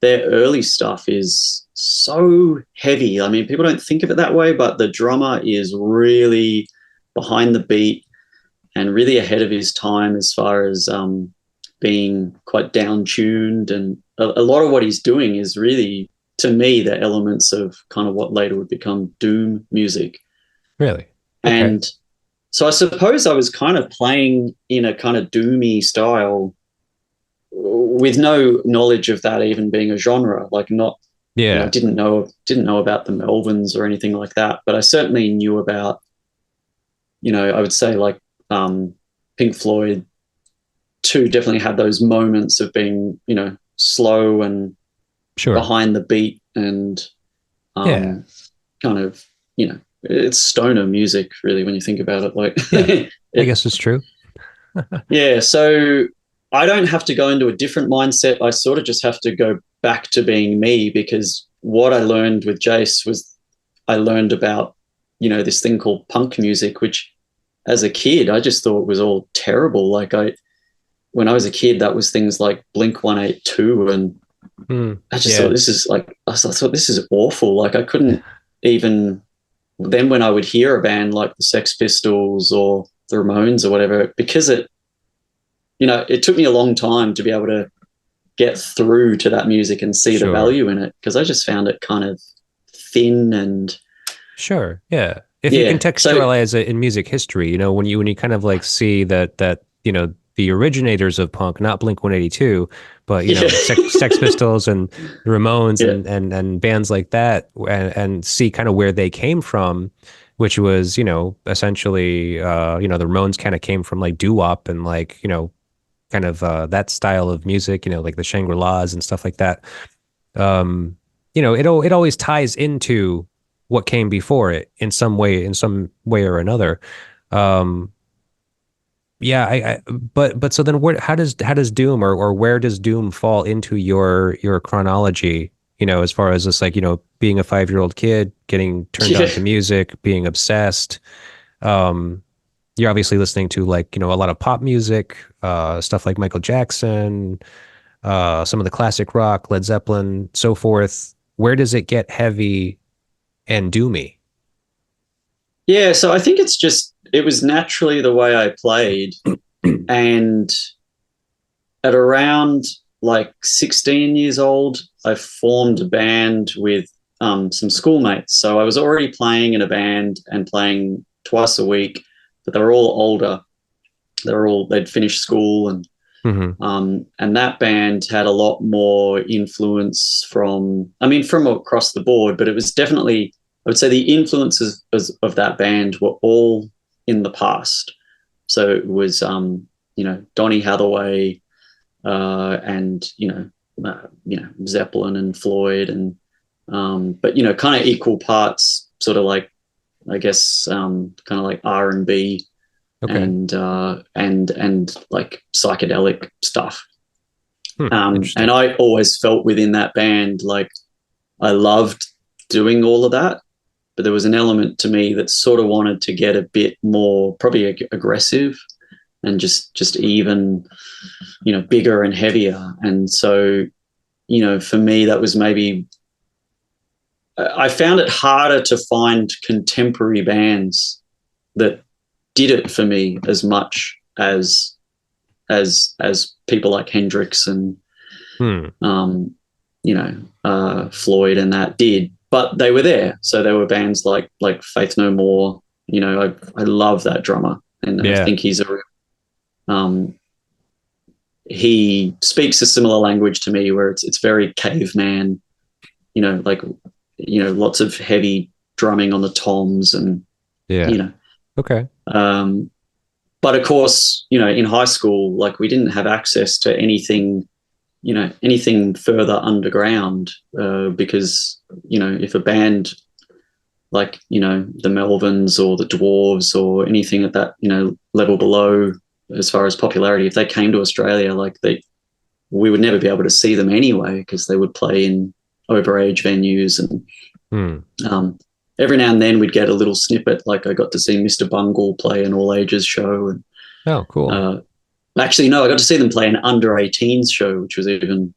their early stuff is so heavy. I mean, people don't think of it that way, but the drummer is really behind the beat and really ahead of his time as far as being quite down-tuned. And a lot of what he's doing is really, to me, the elements of kind of what later would become doom music. Really? Okay. And so I suppose I was kind of playing in a kind of doomy style with no knowledge of that even being a genre, like not, I didn't know about the Melvins or anything like that, but I certainly knew about, I would say like Pink Floyd too definitely had those moments of being, slow and behind the beat and kind of, it's stoner music really when you think about it. Like, I guess it's true. Yeah. So I don't have to go into a different mindset. I sort of just have to go back to being me, because what I learned with Jace was I learned about, this thing called punk music, which as a kid, I just thought was all terrible. Like when I was a kid, that was things like Blink-182. And I just thought I thought this is awful. Like I couldn't even, then when I would hear a band like the Sex Pistols or the Ramones or whatever, because it took me a long time to be able to get through to that music and see the value in it, because I just found it kind of thin and. Sure. Yeah. If you contextualize it in music history, when you kind of like see that the originators of punk, not Blink-182, but Sex Pistols and the Ramones and bands like that, and see kind of where they came from, which was essentially the Ramones kind of came from like doo-wop and like kind of that style of music, like the Shangri-Las and stuff like that. It always ties into what came before it in some way or another. But so then how does doom or where does doom fall into your chronology, as far as this, like, being a 5-year-old kid, getting turned on to music, being obsessed. You're obviously listening to like, a lot of pop music, stuff like Michael Jackson, some of the classic rock, Led Zeppelin, so forth. Where does it get heavy and doomy? Yeah, so I think it was naturally the way I played. And at around like 16 years old, I formed a band with some schoolmates. So I was already playing in a band and playing twice a week, but they were all older. They'd finished school, and that band had a lot more influence from across the board, but it was definitely would say the influences of that band were all in the past. So it was, Donny Hathaway, and Zeppelin and Floyd, and but kind of equal parts, sort of like, I guess, kind of like R&B, Okay. and like psychedelic stuff. Interesting. And I always felt within that band like I loved doing all of that, but there was an element to me that sort of wanted to get a bit more probably aggressive and just even, bigger and heavier. And so, for me, that was maybe, I found it harder to find contemporary bands that did it for me as much as people like Hendrix and Floyd and that did. But they were there. So there were bands like Faith No More. I love that drummer, and I think he's he speaks a similar language to me, where it's very caveman, lots of heavy drumming on the toms, and Okay. But of course, in high school, like, we didn't have access to anything further underground, because if a band like the Melvins or the Dwarves or anything at that level below, as far as popularity, if they came to Australia, like, we would never be able to see them anyway, because they would play in overage venues, and every now and then we'd get a little snippet. Like, I got to see Mr. Bungle play an all ages show, and Oh, cool. actually, no, I got to see them play an under 18s show, which was even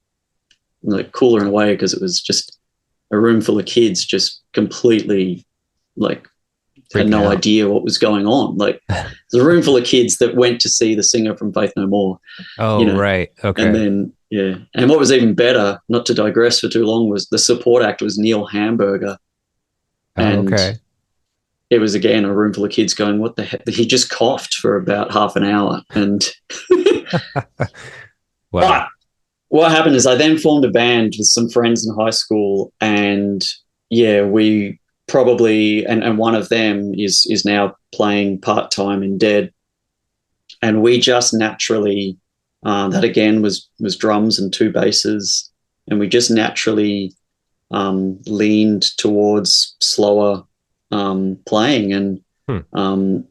like cooler in a way, because it was just a room full of kids just completely like had no idea what was going on. Like, there's a room full of kids that went to see the singer from Faith No More. Oh, right. Okay. And then, and what was even better, not to digress for too long, was the support act was Neil Hamburger. And it was, again, a room full of kids going, what the heck? He just coughed for about half an hour. And wow. But what happened is I then formed a band with some friends in high school, and we probably, and one of them is now playing part-time in Dead. And we just naturally, that again was drums and two basses, and we just naturally leaned towards slower playing, and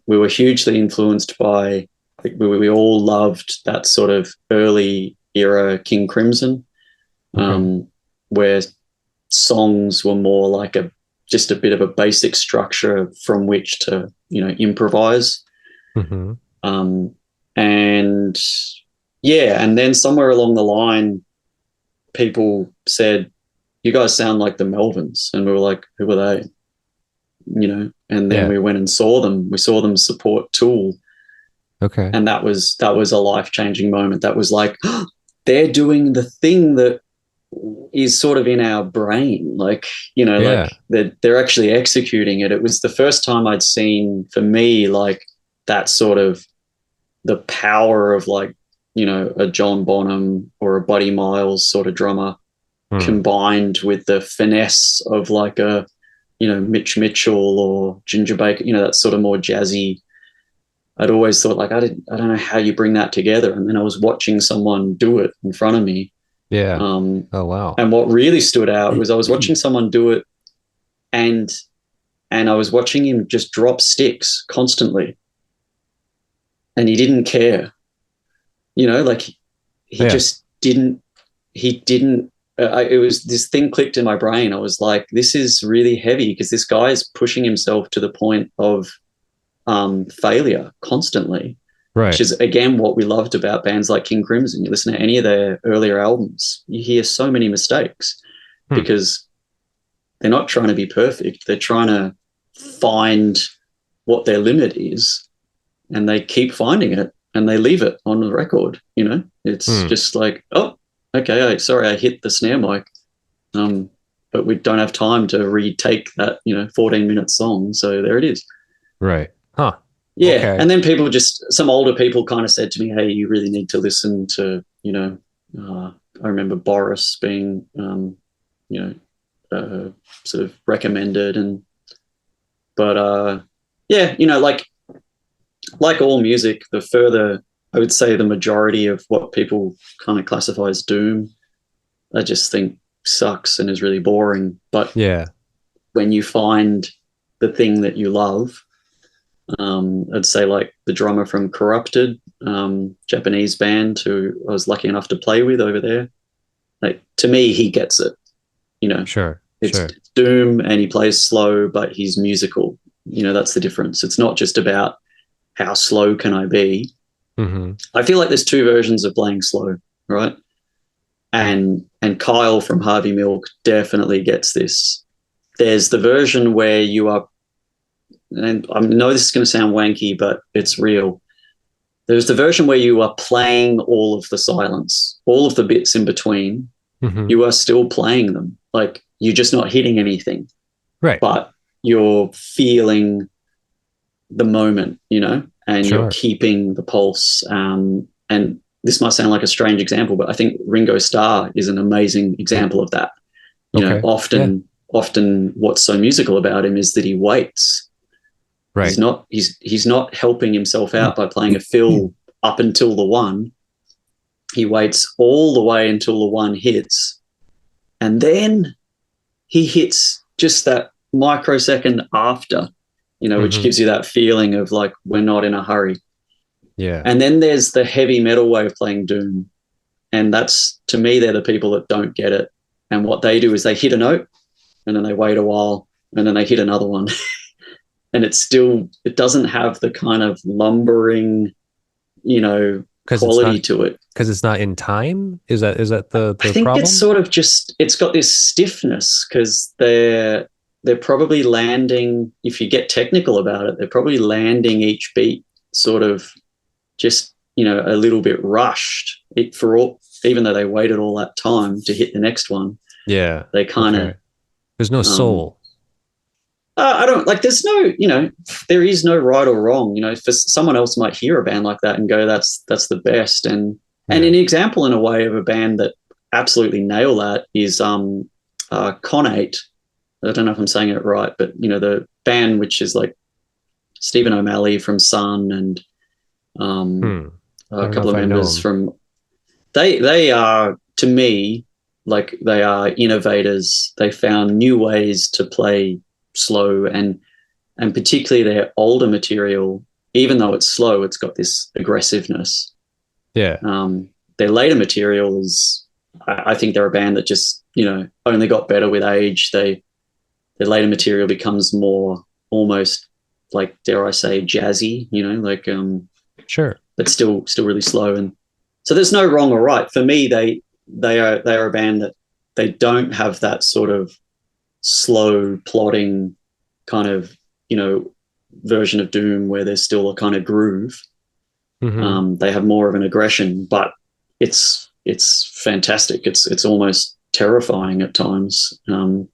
we were hugely influenced by, we all loved that sort of early era King Crimson, where songs were more like just a bit of a basic structure from which to improvise. And then somewhere along the line, people said, you guys sound like the Melvins. And we were like, who are they? And then we went and saw them. We saw them support Tool. Okay. And that was a life-changing moment. That was like, they're doing the thing that is sort of in our brain. Like, like they're actually executing it. It was the first time I'd seen, for me, like, that sort of the power of, like, a John Bonham or a Buddy Miles sort of drummer, combined with the finesse of like a, Mitch Mitchell or Ginger Baker, that sort of more jazzy. I'd always thought, like, I don't know how you bring that together. And then I was watching someone do it in front of me. Yeah. Oh, wow. And what really stood out was I was watching someone do it, and I was watching him just drop sticks constantly. And he didn't care, like he just didn't, it was, this thing clicked in my brain. I was like, this is really heavy, because this guy is pushing himself to the point of failure constantly, which is, again, what we loved about bands like King Crimson. You listen to any of their earlier albums, you hear so many mistakes, because they're not trying to be perfect. They're trying to find what their limit is, and they keep finding it, and they leave it on the record. It's just like, oh, okay, sorry, I hit the snare mic, but we don't have time to retake that 14-minute song, so there it is. Right. Huh. Yeah. Okay. And then some older people kind of said to me, hey, you really need to listen to, I remember Boris being sort of recommended, and But yeah, like all music, the further, I would say the majority of what people kind of classify as doom, I just think sucks and is really boring. But Yeah. when you find the thing that you love, I'd say like the drummer from Corrupted, Japanese band who I was lucky enough to play with over there. Like, to me, he gets it. Sure. It's Sure. doom and he plays slow, but he's musical. That's the difference. It's not just about how slow can I be. Mm-hmm. I feel like there's two versions of playing slow, right? And Kyle from Harvey Milk definitely gets this. There's the version where you are, and I know this is going to sound wanky, but it's real. There's the version where you are playing all of the silence, all of the bits in between. Mm-hmm. You are still playing them. Like, you're just not hitting anything. Right. But you're feeling the moment, and Sure. you're keeping the pulse. And this might sound like a strange example, but I think Ringo Starr is an amazing example of that. Often what's so musical about him is that he waits. Right. He's not helping himself out by playing a fill up until the one. He waits all the way until the one hits, and then he hits just that microsecond after, which gives you that feeling of like, we're not in a hurry. Yeah. And then there's the heavy metal way of playing doom. And that's, to me, they're the people that don't get it. And what they do is they hit a note and then they wait a while and then they hit another one. And it doesn't have the kind of lumbering, quality to it. Because it's not in time? Is that the I think problem? it's sort of just, it's got this stiffness because they're probably landing, if you get technical about it, they're probably landing each beat sort of just, a little bit rushed. Even though they waited all that time to hit the next one. Yeah. They kind of. There's no soul. I don't like, there's no, there is no right or wrong, for someone else might hear a band like that and go, that's the best. And an example in a way of a band that absolutely nail that is Con8. I don't know if I'm saying it right, but the band, which is like Stephen O'Malley from Sun and a couple of members from, they are, to me, like, they are innovators. They found new ways to play slow, and particularly their older material, even though it's slow, it's got this aggressiveness. Yeah. Their later material is, I think they're a band that just, only got better with age. Their later material becomes more almost like, dare I say, jazzy, like sure, but still really slow. And so there's no wrong or right. For me, they are a band that they don't have that sort of slow plodding kind of, version of doom where there's still a kind of groove. They have more of an aggression, but it's fantastic. It's almost terrifying at times. And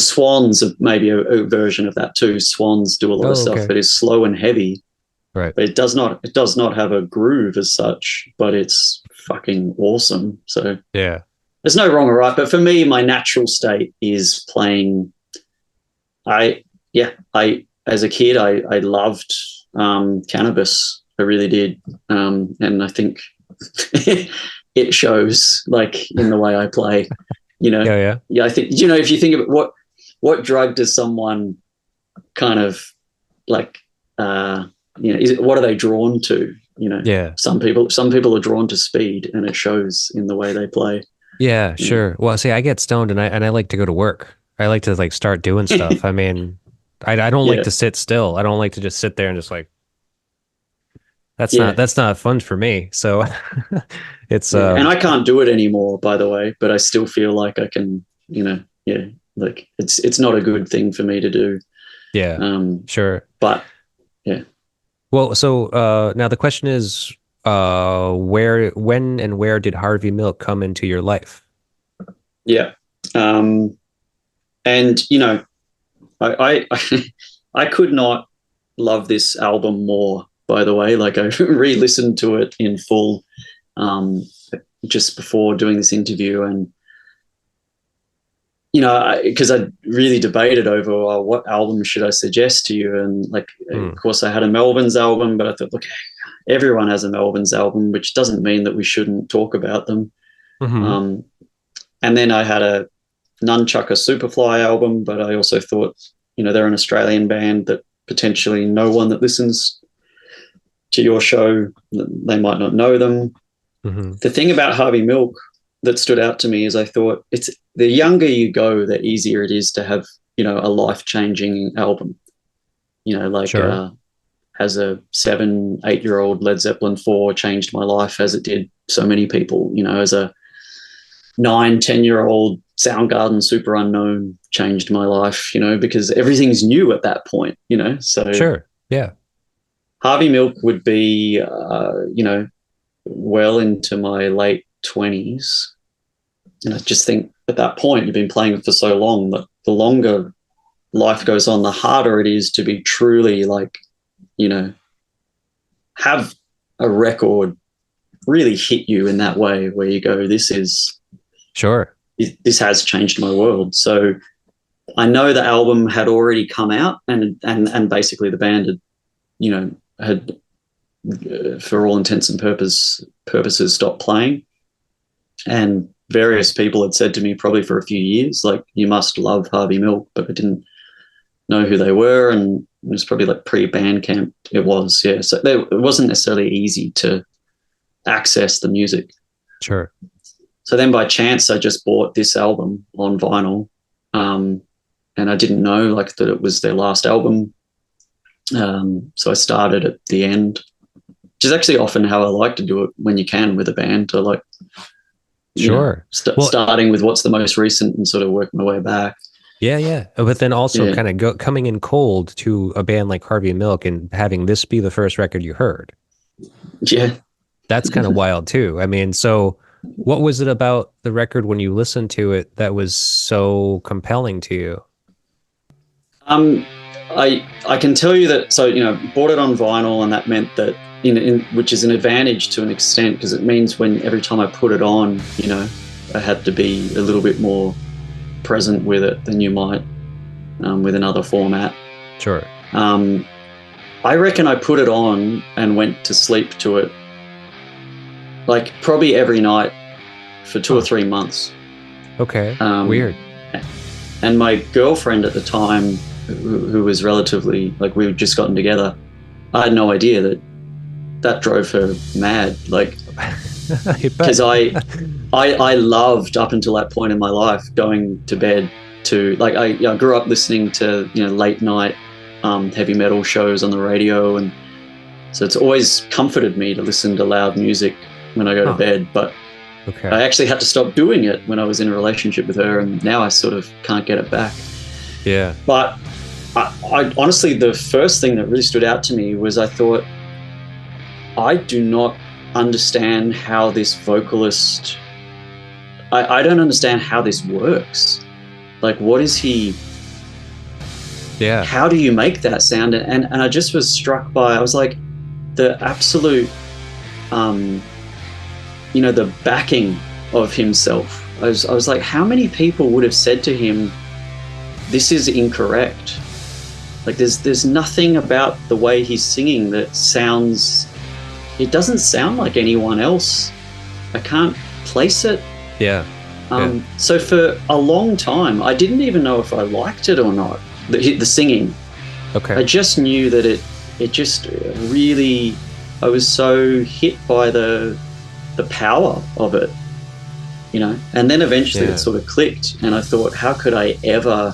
Swans are maybe a version of that too. Swans do a lot of stuff that is slow and heavy, right? But it does not have a groove as such, but it's fucking awesome. So yeah, there's no wrong or right. But for me, my natural state is playing. As a kid, I loved cannabis. I really did, and I think it shows, like, in the way I play. Yeah. I think, if you think of it, what drug does someone kind of like, what are they drawn to? Yeah. Some people are drawn to speed, and it shows in the way they play. Yeah, sure. Well, see, I get stoned and I like to go to work. I like to like start doing stuff. I mean, I don't like to sit still. I don't like to just sit there and just like, that's not fun for me. So it's and I can't do it anymore, by the way, but I still feel like I can, like it's not a good thing for me to do. Yeah. Sure. But yeah. Well, so now the question is, when and where did Harvey Milk come into your life? Yeah. And I could not love this album more, by the way. Like, I re-listened to it in full just before doing this interview, and because I really debated over what album should I suggest to you, and like, of course, I had a Melvins album, but I thought, look, everyone has a Melvins album, which doesn't mean that we shouldn't talk about them. And then I had a Nunchucker Superfly album, but I also thought, they're an Australian band that potentially no one that listens to your show, they might not know them. The thing about Harvey Milk that stood out to me is I thought it's the younger you go, the easier it is to have, a life-changing album. As a 7-8-year-old, Led Zeppelin 4 changed my life as it did so many people. As a 9-10-year-old, Soundgarden Super Unknown changed my life, because everything's new at that point, so. Sure, yeah. Harvey Milk would be, well into my late 20s. And I just think at that point, you've been playing it for so long that the longer life goes on, the harder it is to be truly have a record really hit you in that way where you go, this has changed my world. So I know the album had already come out and basically the band had for all intents and purposes stopped playing. And various people had said to me probably for a few years, like, you must love Harvey Milk, but I didn't know who they were. And it was probably like pre-Bandcamp. It was, yeah. So it wasn't necessarily easy to access the music. Sure. So then by chance, I just bought this album on vinyl. And I didn't know that it was their last album. So I started at the end, which is actually often how I like to do it when you can with a band. I starting with what's the most recent and sort of work my way back. Yeah. But then also kind of coming in cold to a band like Harvey Milk and having this be the first record you heard. Yeah. That's kind of wild too. I mean, so what was it about the record when you listened to it that was so compelling to you? I can tell you that, so, bought it on vinyl, and that meant that, which is an advantage to an extent, because it means every time I put it on, I had to be a little bit more present with it than you might with another format. Sure. I reckon I put it on and went to sleep to it like probably every night for 2 or 3 months. Okay. Weird. And my girlfriend at the time, who was relatively, we had just gotten together, I had no idea that drove her mad. Because I loved, up until that point in my life, going to bed to, I grew up listening to, late night heavy metal shows on the radio. And so it's always comforted me to listen to loud music when I go to bed. But I actually had to stop doing it when I was in a relationship with her. And now I sort of can't get it back. Yeah. But I honestly, the first thing that really stood out to me was I thought, I do not understand how this vocalist, I don't understand how this works. What is he? Yeah. How do you make that sound? And I just was struck by, I was like, the absolute, the backing of himself. I was like, how many people would have said to him, this is incorrect? There's nothing about the way he's singing that sounds, it doesn't sound like anyone else. I can't place it. Yeah. So for a long time, I didn't even know if I liked it or not, the singing. Okay. I just knew that it just really, I was so hit by the power of it, and then eventually it sort of clicked, and I thought, how could I ever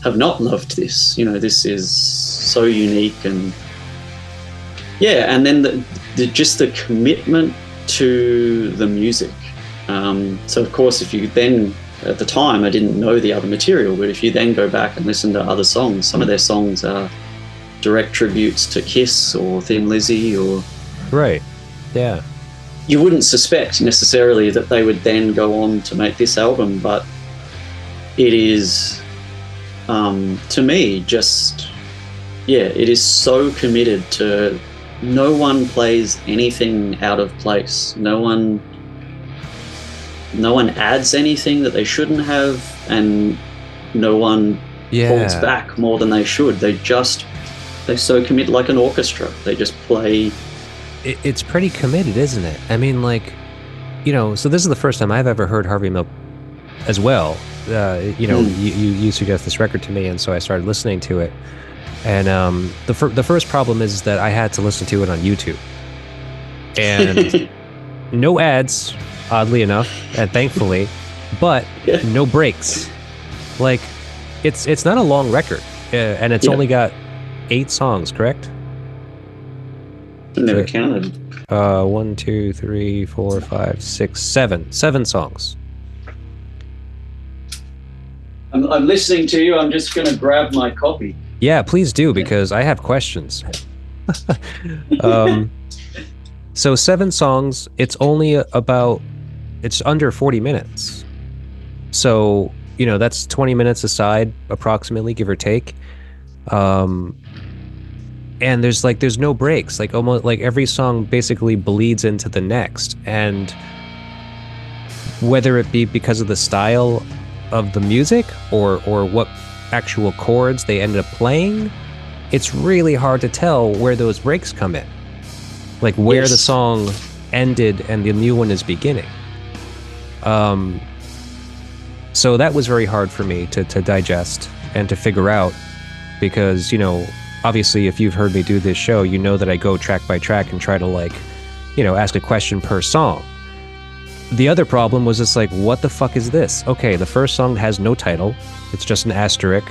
have not loved this? This is so unique. And and then just the commitment to the music. So of course, if you then, at the time I didn't know the other material, but if you then go back and listen to other songs, some of their songs are direct tributes to Kiss or Thin Lizzy or... Right, yeah. You wouldn't suspect necessarily that they would then go on to make this album, but it is, to me, just, it is so committed to, no one plays anything out of place. No one adds anything that they shouldn't have. and no one holds Yeah. back more than they should. They so commit, like an orchestra. They just play. It's pretty committed, isn't it? I mean, like, so this is the first time I've ever heard Harvey Milk as well. You suggest this record to me, and so I started listening to it. And the first problem is that I had to listen to it on YouTube, and no ads, oddly enough, and thankfully, but no breaks. Like, it's not a long record, and it's only got 8 songs, correct? Never counted. 1, 2, 3, 4, 5, 6, 7. 7 songs. I'm listening to you. I'm just going to grab my copy. Yeah, please do, because I have questions. So 7 songs. It's only it's under 40 minutes. So, that's 20 minutes aside, approximately, give or take. And there's no breaks. Like, almost like every song basically bleeds into the next. And whether it be because of the style of the music or what actual chords they ended up playing, it's really hard to tell where those breaks come in. Like, where the song ended and the new one is beginning. So that was very hard for me to digest and to figure out, because, obviously, if you've heard me do this show, you know that I go track by track and try to, ask a question per song. The other problem was just like, what the fuck is this? Okay, the first song has no title. It's just an asterisk.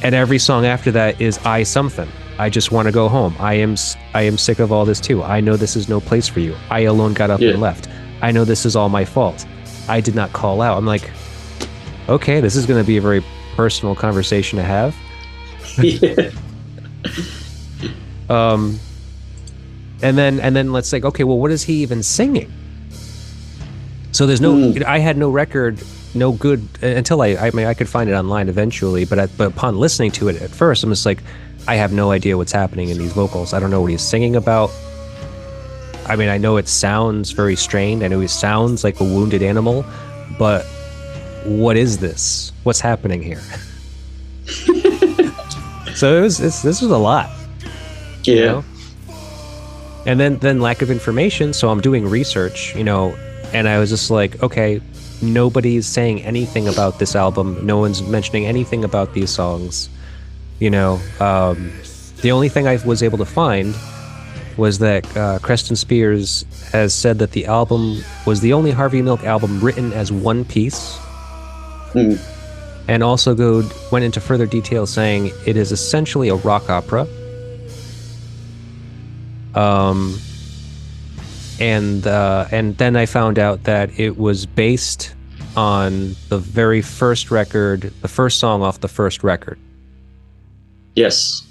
And every song after that is I something. I just want to go home. I am sick of all this too. I know this is no place for you. I alone got up and left. I know this is all my fault. I did not call out. I'm like, okay, this is going to be a very personal conversation to have. Yeah. And then let's say, okay, well, what is he even singing? So there's no, I had no record, no good, until I mean, I could find it online eventually, but upon listening to it at first, I'm just like, I have no idea what's happening in these vocals. I don't know what he's singing about. I mean, I know it sounds very strained. I know he sounds like a wounded animal, but what is this? What's happening here? So this was a lot. Yeah. And then lack of information. So I'm doing research, and I was just like, okay, nobody's saying anything about this album. No one's mentioning anything about these songs. The only thing I was able to find was that Creston Spears has said that the album was the only Harvey Milk album written as one piece. And also went into further detail saying it is essentially a rock opera. And then I found out that it was based on the very first record, the first song off the first record. Yes.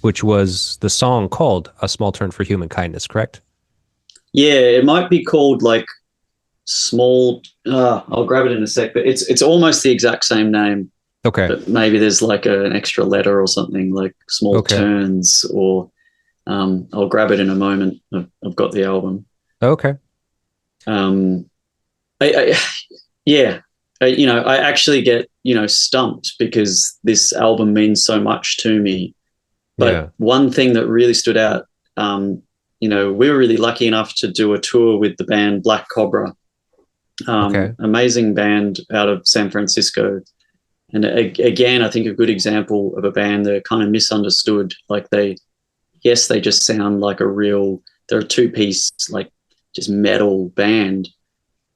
Which was the song called A Small Turn for Human Kindness, correct? Yeah, it might be called like Small. I'll grab it in a sec, but it's almost the exact same name. Okay. But maybe there's like an extra letter or something, like Small Turns, or I'll grab it in a moment. I've got the album. Okay. I actually get, stumped because this album means so much to me. But one thing that really stood out, we were really lucky enough to do a tour with the band Black Cobra. Amazing band out of San Francisco. And again, I think a good example of a band that are kind of misunderstood. Like they just sound like they're a 2-piece, like just metal band.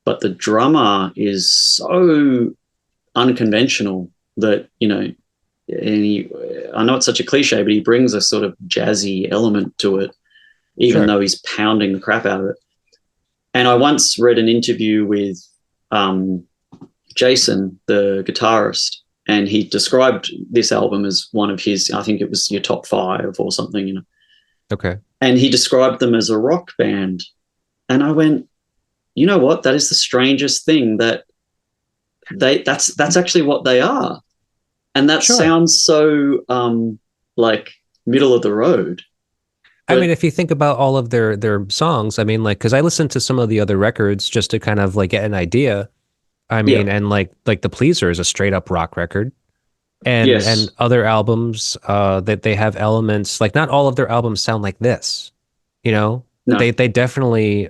But the drummer is so unconventional that, and I know it's such a cliche, but he brings a sort of jazzy element to it, even though he's pounding the crap out of it. And I once read an interview with Jason, the guitarist, and he described this album as one of his, I think it was your top 5 or something, Okay. And he described them as a rock band. And I went, you know what? That is the strangest thing, that that's actually what they are. And that sounds so like middle of the road. I mean, if you think about all of their songs, I mean, like, because I listened to some of the other records just to kind of like get an idea, I Yeah. mean, and like The Pleaser is a straight up rock record. And Yes. other albums that they have elements like not all of their albums sound like this, you know? No. They definitely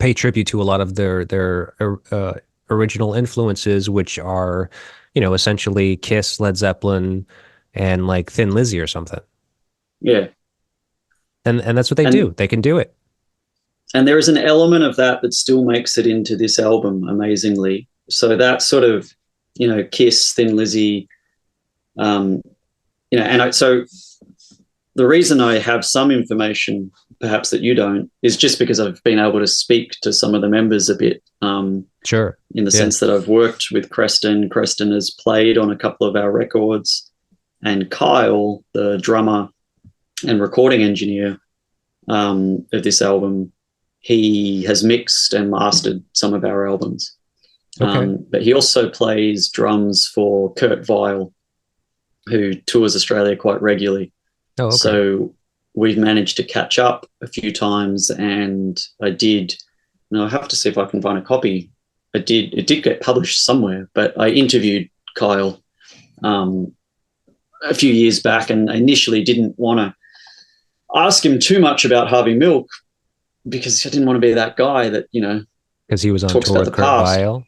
pay tribute to a lot of their original influences, which are, essentially Kiss, Led Zeppelin, and like Thin Lizzy or something. Yeah. And that's what they And do. They can do it. there is an element of that that still makes it into this album amazingly. So that sort of, Kiss, Thin Lizzy, um, so the reason I have some information, perhaps that you don't, is just because I've been able to speak to some of the members a bit. Sure. In the Yeah. sense that I've worked with Creston. Creston has played on a couple of our records, and Kyle, the drummer and recording engineer of this album, he has mixed and mastered some of our albums. Okay. But he also plays drums for Kurt Vile, who tours Australia quite regularly. Oh, okay. So we've managed to catch up a few times, and I have to see if I can find a copy. It did get published somewhere, but I interviewed Kyle a few years back, and I initially didn't want to ask him too much about Harvey Milk because I didn't want to be that guy that, Because he was on talks tour about with the Kurt past. Vile.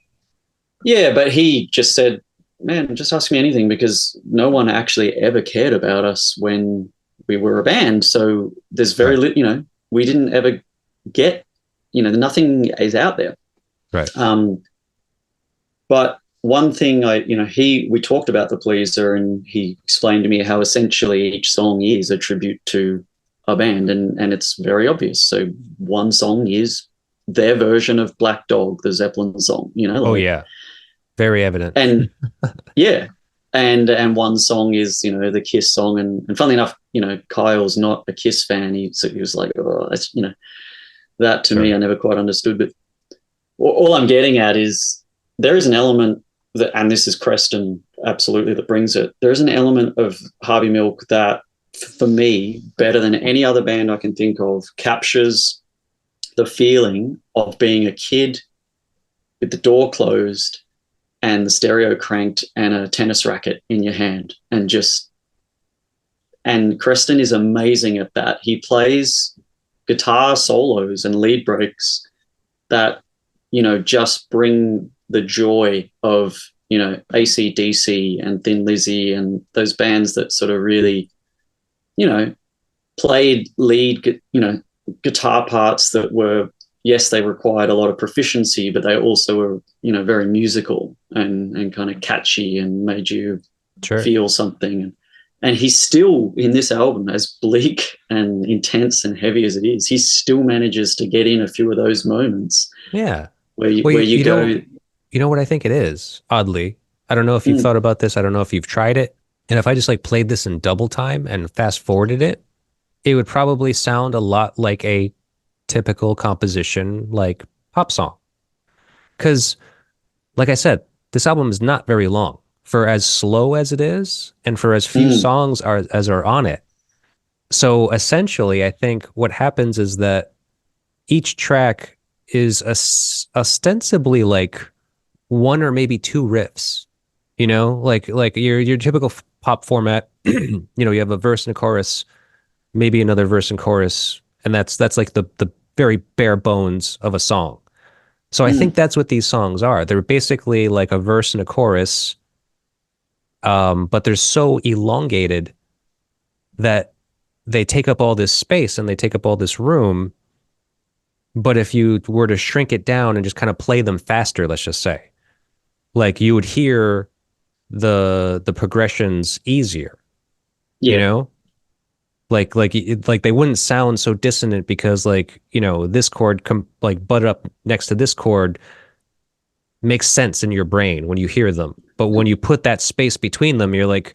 Yeah, but he just said, man, just ask me anything, because no one actually ever cared about us when we were a band. So there's very Right. little, we didn't ever get, nothing is out there. Right. But one thing we talked about The Pleaser, and he explained to me how essentially each song is a tribute to a band, and it's very obvious. So one song is their version of Black Dog, the Zeppelin song, Oh yeah. Very evident. and yeah, and one song is the Kiss song, and funnily enough, Kyle's not a Kiss fan. He was like, oh, that's that to Sure. me I never quite understood. But all I'm getting at is there is an element that, and this is Creston absolutely that brings it. There is an element of Harvey Milk that, for me, better than any other band I can think of, captures the feeling of being a kid with the door closed and the stereo cranked and a tennis racket in your hand, and Creston is amazing at that. He plays guitar solos and lead breaks that, just bring the joy of, AC/DC and Thin Lizzy and those bands that sort of really, played lead, guitar parts that were, yes, they required a lot of proficiency, but they also were, very musical and kind of catchy and made you Sure. feel something. And he's still, in this album, as bleak and intense and heavy as it is, he still manages to get in a few of those moments Yeah. where you, Well, where you go, you know what I think it is, oddly. I don't know if you've thought about this. I don't know if you've tried it. And if I just like played this in double time and fast forwarded it, it would probably sound a lot like a typical composition, like pop song. Because, like I said, this album is not very long for as slow as it is and for as few songs as are on it. So essentially, I think what happens is that each track is ostensibly like one or maybe two riffs, like your typical pop format. You have a verse and a chorus, maybe another verse and chorus, and that's like the very bare bones of a song. So I think that's what these songs are. They're basically like a verse and a chorus, but they're so elongated that they take up all this space and they take up all this room. But if you were to shrink it down and just kind of play them faster, let's just say, like you would hear the progressions easier, like they wouldn't sound so dissonant because this chord butt up next to this chord makes sense in your brain when you hear them. But when you put that space between them, you're like,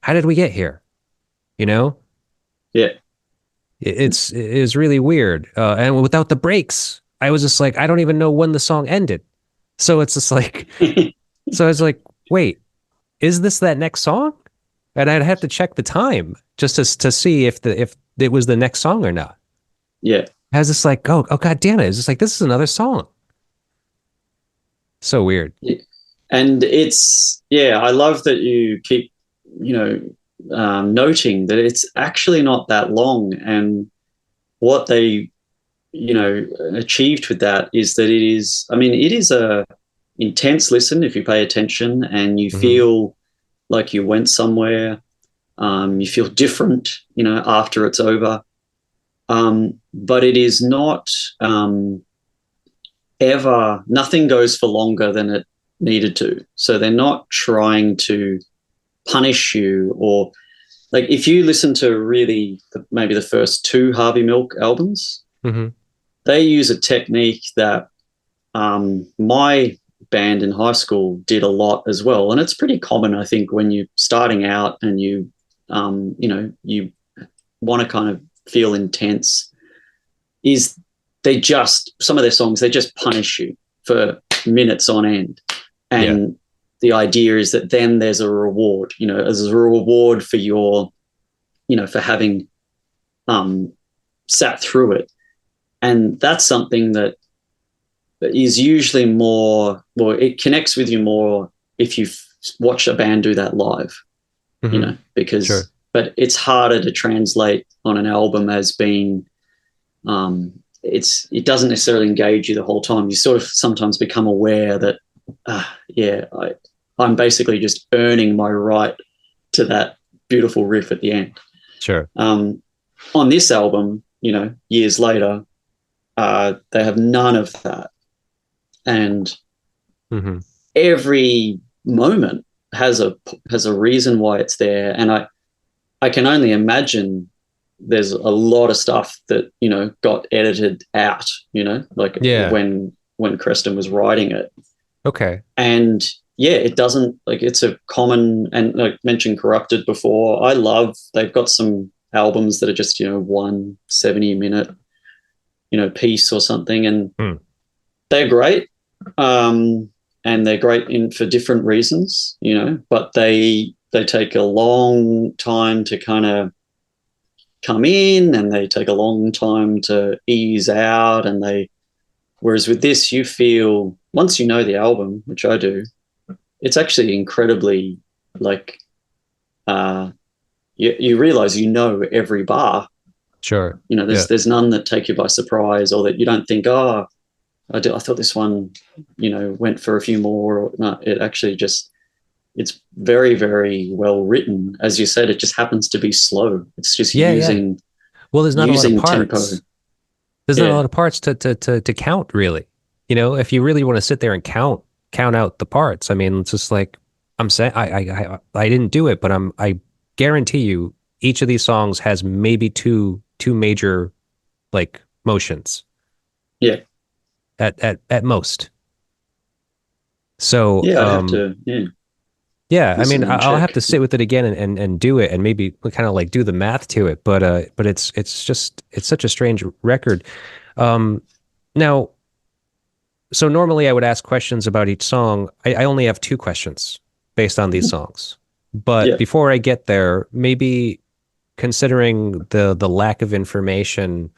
how did we get here? Yeah. It's really weird. And without the breaks, I was just like, I don't even know when the song ended. So it's just like, so I was like, wait, is this that next song? And I'd have to check the time just to see if it was the next song or not. Yeah. I was just like, oh God damn it. It's just like, this is another song. So weird. And I love that you keep, noting that it's actually not that long. And what they, achieved with that is that it is a intense listen if you pay attention and you Hmm. feel like you went somewhere. You feel different, after it's over. But it is not ever, nothing goes for longer than it needed to. So they're not trying to punish you or like if you listen to really maybe the first two Harvey Milk albums, Hmm. they use a technique that my band in high school did a lot as well. And it's pretty common, I think, when you're starting out and you want to kind of feel intense, is some of their songs, they just punish you for minutes on end. Yeah. And the idea is that then there's a reward, as a reward for for having sat through it. And that's something that is usually it connects with you more if you watch a band do that live, Hmm. Sure. but it's harder to translate on an album as being, it doesn't necessarily engage you the whole time. You sort of sometimes become aware that, I'm basically just earning my right to that beautiful riff at the end. Sure. On this album, years later, they have none of that. And Hmm. every moment has a reason why it's there. And I can only imagine there's a lot of stuff that, got edited out, like Yeah. when Creston was writing it. Okay. And yeah, it doesn't like it's a common, and like mentioned Corrupted before. They've got some albums that are just, 1 70-minute, piece or something. And Hmm. they're great. And they're great for different reasons, but they take a long time to kind of come in and they take a long time to ease out. Whereas with this, you feel once you know the album, which I do, it's actually incredibly like, you realize, every bar, Sure. Yeah. there's none that take you by surprise or that you don't think, oh, I thought this one, went for a few more. No, it actually it's very, very well written. As you said, it just happens to be slow. It's just Yeah. Yeah. Well, there's not a lot of using tempo. parts. There's not a Yeah, lot of parts to count, really. If you really want to sit there and count out the parts, I mean, it's just like I'm saying, I didn't do it, but I guarantee you, each of these songs has maybe two major like motions yeah, at most. So, yeah. I'd have to, yeah, I mean, listen and I'll have check. to sit with it again and do it and maybe kind of like do the math to it. But it's such a strange record. Um, now, so normally I would ask questions about each song. I only have two questions based on these songs. But Yeah, before I get there, maybe considering the lack of information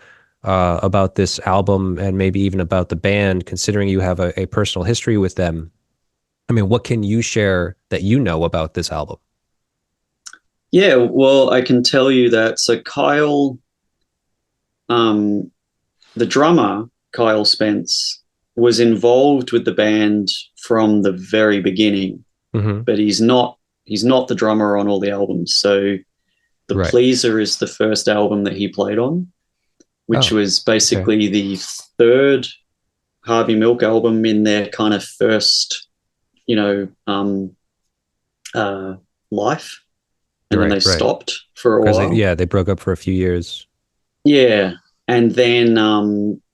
about this album and maybe even about the band, considering you have a personal history with them, I mean, what can you share that you know about this album? yeah. Well, I can tell you that. So Kyle, um, the drummer, Kyle Spence, was involved with the band from the very beginning, Hmm. but he's not the drummer on all the albums. So The Right. Pleaser is the first album that he played on, which Oh, was okay. basically the third Harvey Milk album in their kind of first, you know, uh, life. And then Right, they right. stopped for a Because while. yeah, they broke up for a few years. Yeah. And then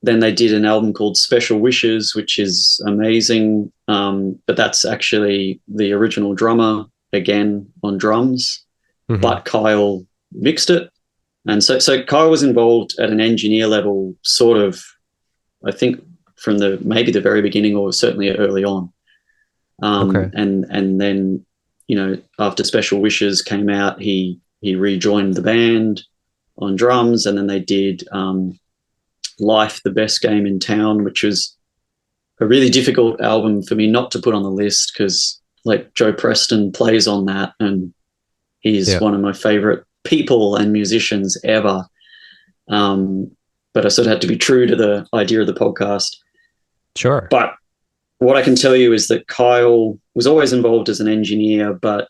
they did an album called Special Wishes, which is amazing. But that's actually the original drummer again on drums, Hmm. but Kyle mixed it. And so Kyle was involved at an engineer level, sort of, I think, from maybe the very beginning or certainly early on. Okay. And then, after Special Wishes came out, he rejoined the band on drums, and then they did Life, the Best Game in Town, which was a really difficult album for me not to put on the list because like Joe Preston plays on that, and he's one of my favorite people and musicians ever. But I sort of had to be true to the idea of the podcast. Sure. But what I can tell you is that Kyle was always involved as an engineer, but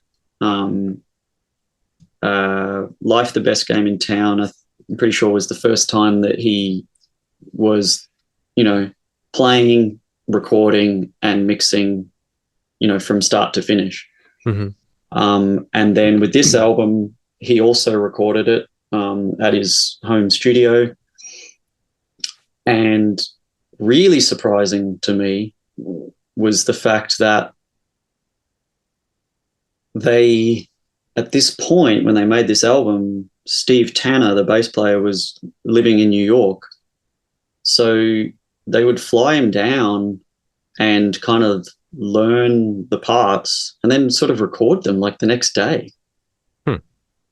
Life the Best Game in Town, I'm pretty sure was the first time that he was, playing, recording and mixing, from start to finish. Mm-hmm. And then with this album, he also recorded it at his home studio. And really surprising to me was the fact that at this point, when they made this album, Steve Tanner, the bass player, was living in New York. So they would fly him down and kind of learn the parts and then sort of record them like the next day,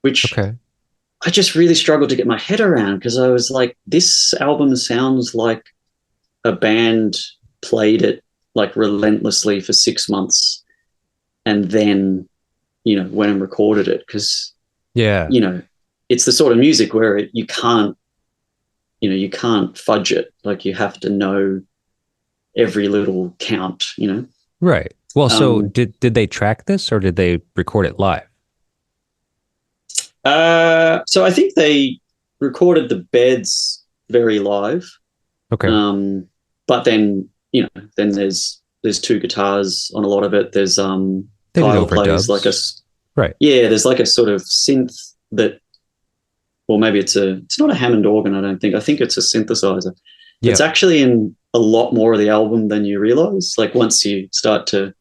which I just really struggled to get my head around because I was like, this album sounds like a band played it like relentlessly for 6 months and then, went and recorded it because, it's the sort of music where you can't fudge it. Like you have to know every little count, Right. Well, so did they track this or did they record it live? So I think they recorded the beds very live. Okay. But then, then there's two guitars on a lot of it. There's they Kyle plays like there's like a sort of synth that, or maybe it's not a Hammond organ, I don't think. I think it's a synthesizer. Yeah. It's actually in a lot more of the album than you realize. Like once you start to,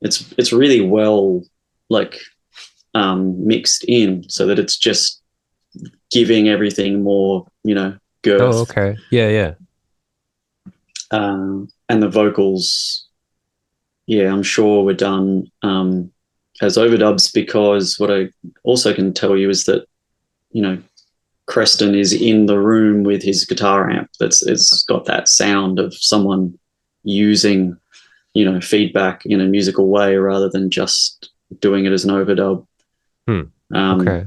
it's really well like mixed in so that it's just giving everything more, girth. Oh, okay. Yeah. And the vocals, I'm sure were done as overdubs because what I also can tell you is that, Creston is in the room with his guitar amp. It's got that sound of someone using, feedback in a musical way rather than just doing it as an overdub. Okay.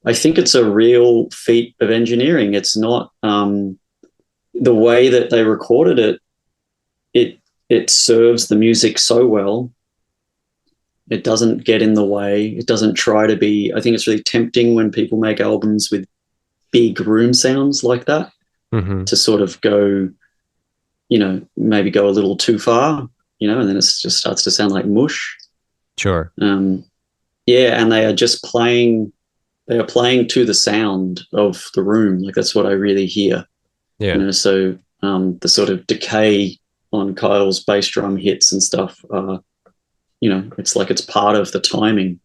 I think it's a real feat of engineering. It's not the way that they recorded it. It serves the music so well. It doesn't get in the way. It doesn't try to be. I think it's really tempting when people make albums with big room sounds like that to sort of go, maybe go a little too far, and then it just starts to sound like mush. Sure. And they are just playing. They are playing to the sound of the room. Like that's what I really hear. Yeah. So the sort of decay on Kyle's bass drum hits and stuff are, it's like it's part of the timing,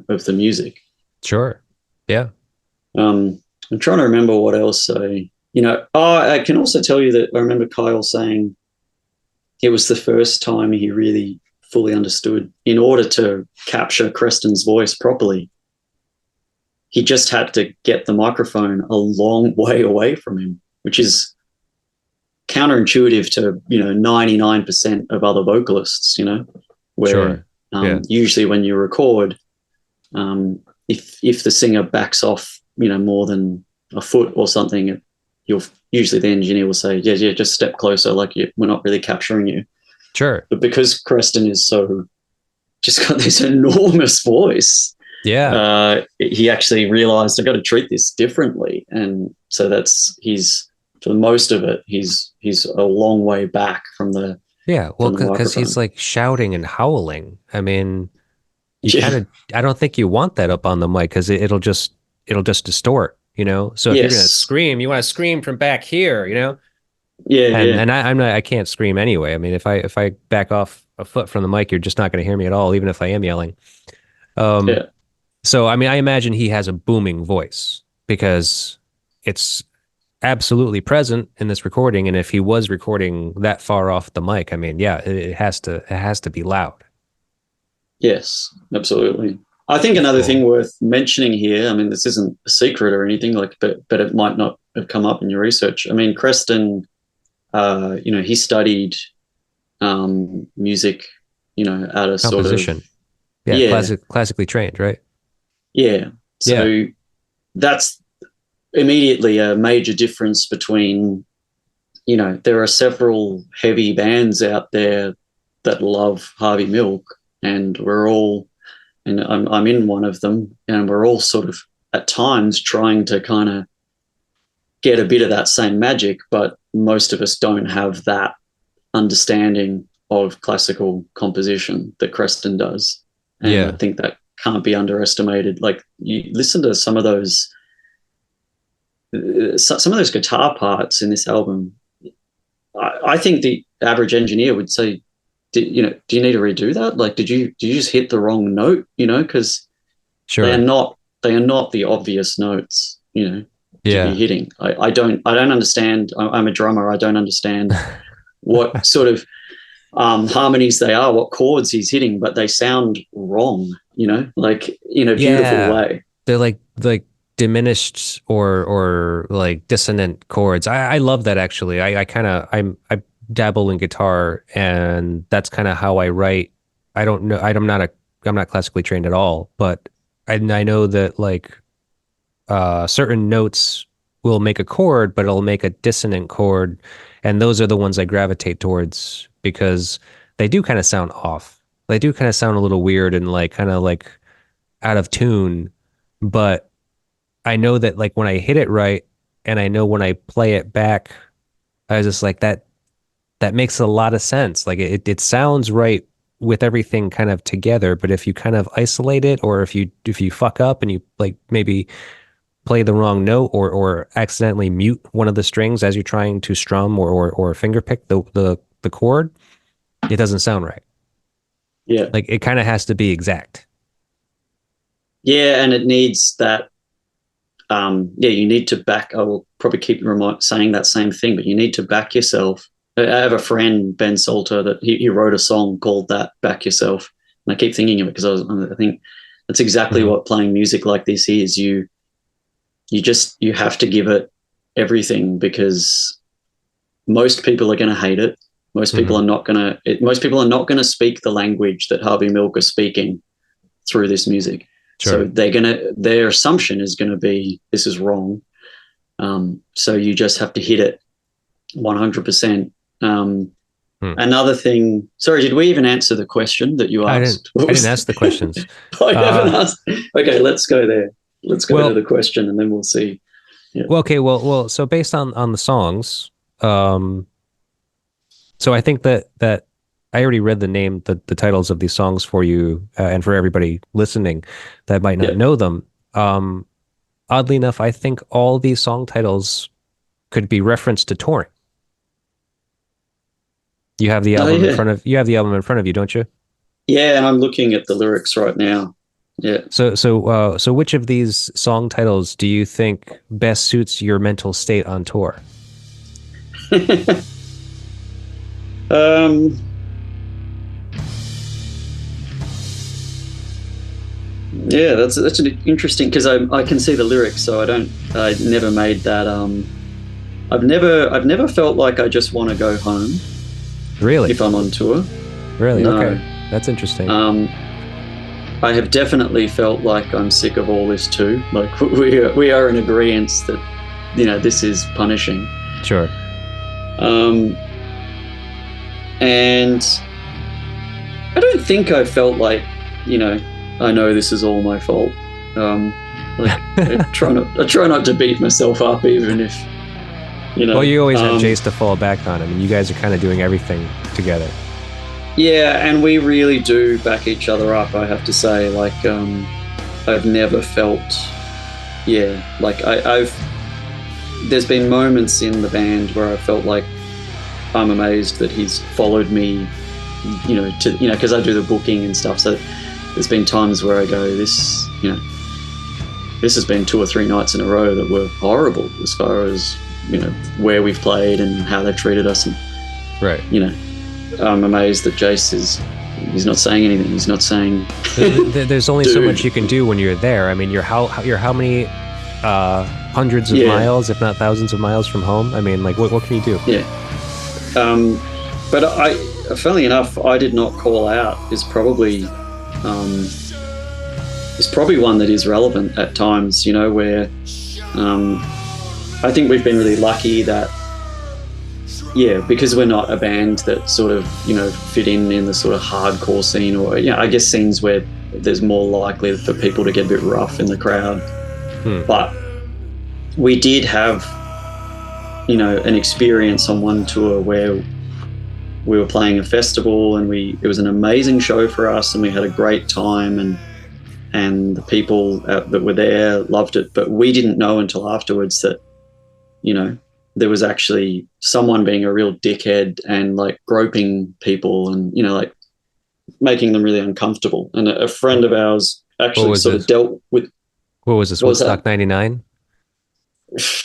of the music. Sure. Yeah. I'm trying to remember what else I can also tell you that I remember Kyle saying it was the first time he really fully understood in order to capture Creston's voice properly. He just had to get the microphone a long way away from him, which is counterintuitive to, 99% of other vocalists, where usually when you record, if the singer backs off, more than a foot or something, usually the engineer will say, just step closer, like we're not really capturing you. Sure. But because Creston is just got this enormous voice, he actually realized I've got to treat this differently. And so for most of it, he's a long way back from the because he's like shouting and howling. I mean, I don't think you want that up on the mic because it'll just distort, So if you're gonna scream, you want to scream from back here, And I can't scream anyway. I mean, if I back off a foot from the mic, you're just not going to hear me at all, even if I am yelling. So I mean, I imagine he has a booming voice because it's absolutely present in this recording, and if he was recording that far off the mic, I mean, it has to be loud. Yes, absolutely. I think another thing worth mentioning here, I mean, this isn't a secret or anything, but it might not have come up in your research. I mean, Creston he studied music, at a sort of, Composition. Yeah, yeah, classically trained, right? yeah. Yeah, So that's immediately a major difference between, there are several heavy bands out there that love Harvey Milk, and I'm in one of them, and we're all sort of at times trying to kind of get a bit of that same magic, but most of us don't have that understanding of classical composition that Creston does. And I yeah, think that can't be underestimated. Like, you listen to some of those guitar parts in this album. I think the average engineer would say, do you need to redo that? Like, did you just hit the wrong note? Because sure. they are not the obvious notes, to Yeah. be hitting. I don't understand. I'm a drummer. I don't understand what sort of harmonies they are, what chords he's hitting, but they sound wrong, like in a beautiful way. They're like diminished or like dissonant chords. I love that actually. I dabble in guitar, and that's kind of how I write. I don't know. I'm not classically trained at all, but I know that like certain notes will make a chord, but it'll make a dissonant chord, and those are the ones I gravitate towards because they do kind of sound off. They do kind of sound a little weird and like kind of like out of tune, but I know that like when I hit it right, and I know when I play it back, I was just like that makes a lot of sense. Like it sounds right with everything kind of together, but if you kind of isolate it, or if you fuck up and you like maybe play the wrong note or accidentally mute one of the strings as you're trying to strum or finger pick the chord, it doesn't sound right. Yeah. Like it kind of has to be exact. Yeah, and it needs that. You need to back. I will probably keep saying that same thing, but you need to back yourself. I have a friend, Ben Salter, that he wrote a song called that, Back Yourself. And I keep thinking of it because I think that's exactly what playing music like this is. You have to give it everything, because most people are going to hate it. Most people are not going to speak the language that Harvey Milk is speaking through this music. Sure. So their assumption is going to be, this is wrong. So you just have to hit it 100%. Another thing, sorry, did we even answer the question that you asked? I didn't ask the questions. I haven't asked. Okay, let's go there. Let's go to the question, and then we'll see. Yeah. Well, okay. Well. So based on the songs, so I think that I already read the titles of these songs for you, and for everybody listening that might not know them. Oddly enough, I think all these song titles could be referenced to touring. You have the album in front of you, don't you? Yeah, and I'm looking at the lyrics right now. Yeah. So which of these song titles do you think best suits your mental state on tour? Yeah, that's an interesting, because I can see the lyrics, so I never made that. I've never felt like I just want to go home. Really? If I'm on tour. Really? No. Okay. That's interesting. I have definitely felt like I'm sick of all this too. Like we are in agreement that, this is punishing. Sure. And I don't think I felt like, I know this is all my fault. I try not to beat myself up, even if, Well, you always have Jace to fall back on. I mean, you guys are kind of doing everything together. Yeah, and we really do back each other up, I have to say. Like, I've never felt, there's been moments in the band where I felt like I'm amazed that he's followed me, because I do the booking and stuff. So there's been times where I go, this has been 2 or 3 nights in a row that were horrible as far as, where we've played and how they've treated us. And, right. I'm amazed that Jace he's not saying anything. He's not saying. There's only so much you can do when you're there. I mean, you're how many hundreds of miles, if not thousands of miles from home? I mean, like, what can you do? Yeah. But funnily enough, I did not call out is probably one that is relevant at times. You know, where I think we've been really lucky that, yeah, because we're not a band that sort of, you know, fit in the sort of hardcore scene, or, you know, I guess scenes where there's more likely for people to get a bit rough in the crowd. But we did have, you know, an experience on one tour where we were playing a festival, and it was an amazing show for us, and we had a great time, and the people that were there loved it. But we didn't know until afterwards that, you know, there was actually someone being a real dickhead and like groping people and, you know, like making them really uncomfortable. And a friend of ours actually sort of dealt with. What was this? Woodstock 99?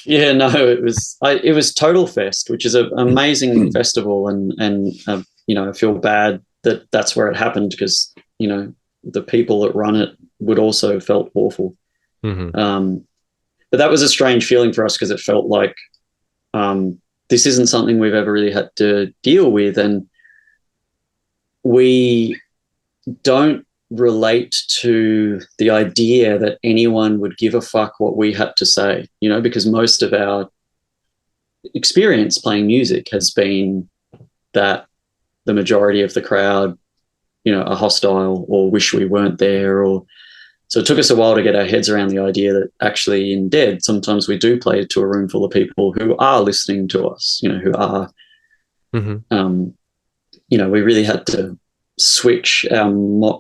Yeah, no, it was Total Fest, which is an amazing festival, and you know, I feel bad that that's where it happened, because, you know, the people that run it would also felt awful. But that was a strange feeling for us, because it felt like this isn't something we've ever really had to deal with, and we don't relate to the idea that anyone would give a fuck what we had to say, you know, because most of our experience playing music has been that the majority of the crowd, you know, are hostile or wish we weren't there. Or so it took us a while to get our heads around the idea that actually in Dead, sometimes we do play to a room full of people who are listening to us, you know, who are, you know, we really had to switch our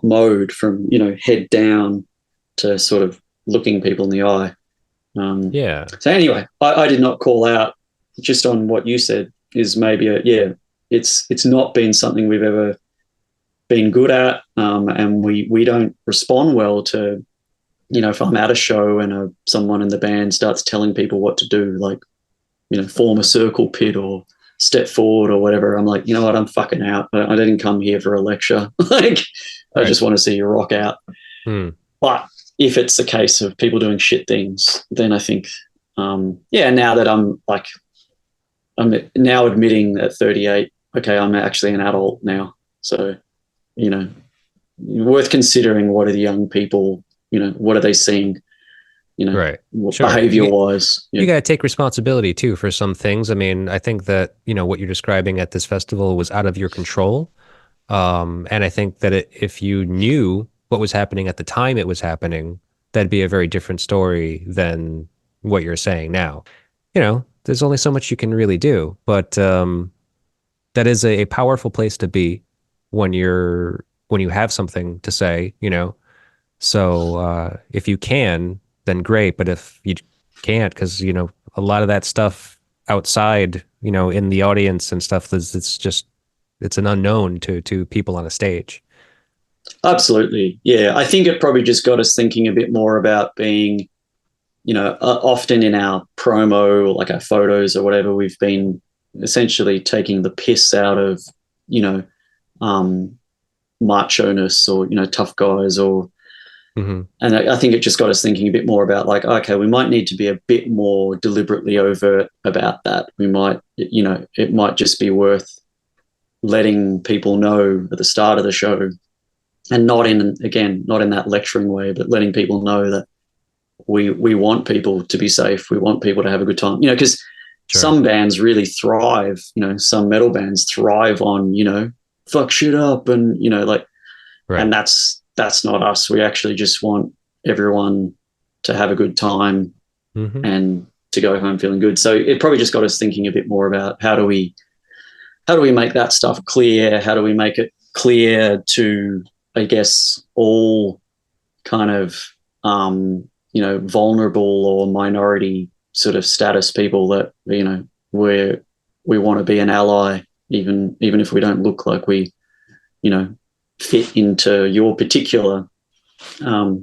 mode from, you know, head down to sort of looking people in the eye. So anyway, I did not call out, just on what you said, is maybe it's not been something we've ever been good at, and we don't respond well to, you know, if I'm at a show and someone in the band starts telling people what to do, like, you know, form a circle pit or step forward or whatever, I'm like, you know what, I'm fucking out. I didn't come here for a lecture. Like, I just want to see you rock out. But if it's a case of people doing shit things, then I think, now that I'm now admitting at 38, okay, I'm actually an adult now. So, you know, worth considering, what are the young people, you know, what are they seeing? You know, behavior-wise. You got to take responsibility, too, for some things. I mean, I think that, you know, what you're describing at this festival was out of your control. And I think that if you knew what was happening at the time it was happening, that'd be a very different story than what you're saying now. You know, there's only so much you can really do. But that is a powerful place to be when you have something to say, you know. So if you can, then great. But if you can't, because, you know, a lot of that stuff outside, you know, in the audience and stuff, it's an unknown to people on a stage. Absolutely. Yeah. I think it probably just got us thinking a bit more about being, you know, often in our promo, or like our photos or whatever, we've been essentially taking the piss out of, you know, macho-ness, or, you know, tough guys, or, and I think it just got us thinking a bit more about, like, okay, we might need to be a bit more deliberately overt about that. We might, you know, it might just be worth letting people know at the start of the show, and not in that lecturing way, but letting people know that we want people to be safe. We want people to have a good time, you know, because some bands really thrive, you know, some metal bands thrive on, you know, fuck shit up, and, you know, like, and that's not us. We actually just want everyone to have a good time and to go home feeling good. So it probably just got us thinking a bit more about how do we make that stuff clear? How do we make it clear to, I guess, all kind of, you know, vulnerable or minority sort of status people that, you know, we want to be an ally, even if we don't look like we, you know, fit into your particular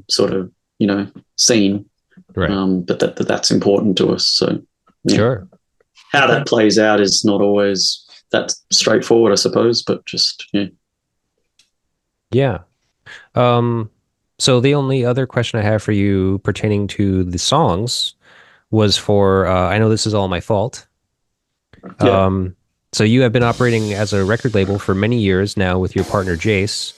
sort of, you know, scene. But that's important to us. So how that plays out is not always that straightforward, I suppose, but just so the only other question I have for you pertaining to the songs was for I know this is all my fault. So you have been operating as a record label for many years now with your partner Jace.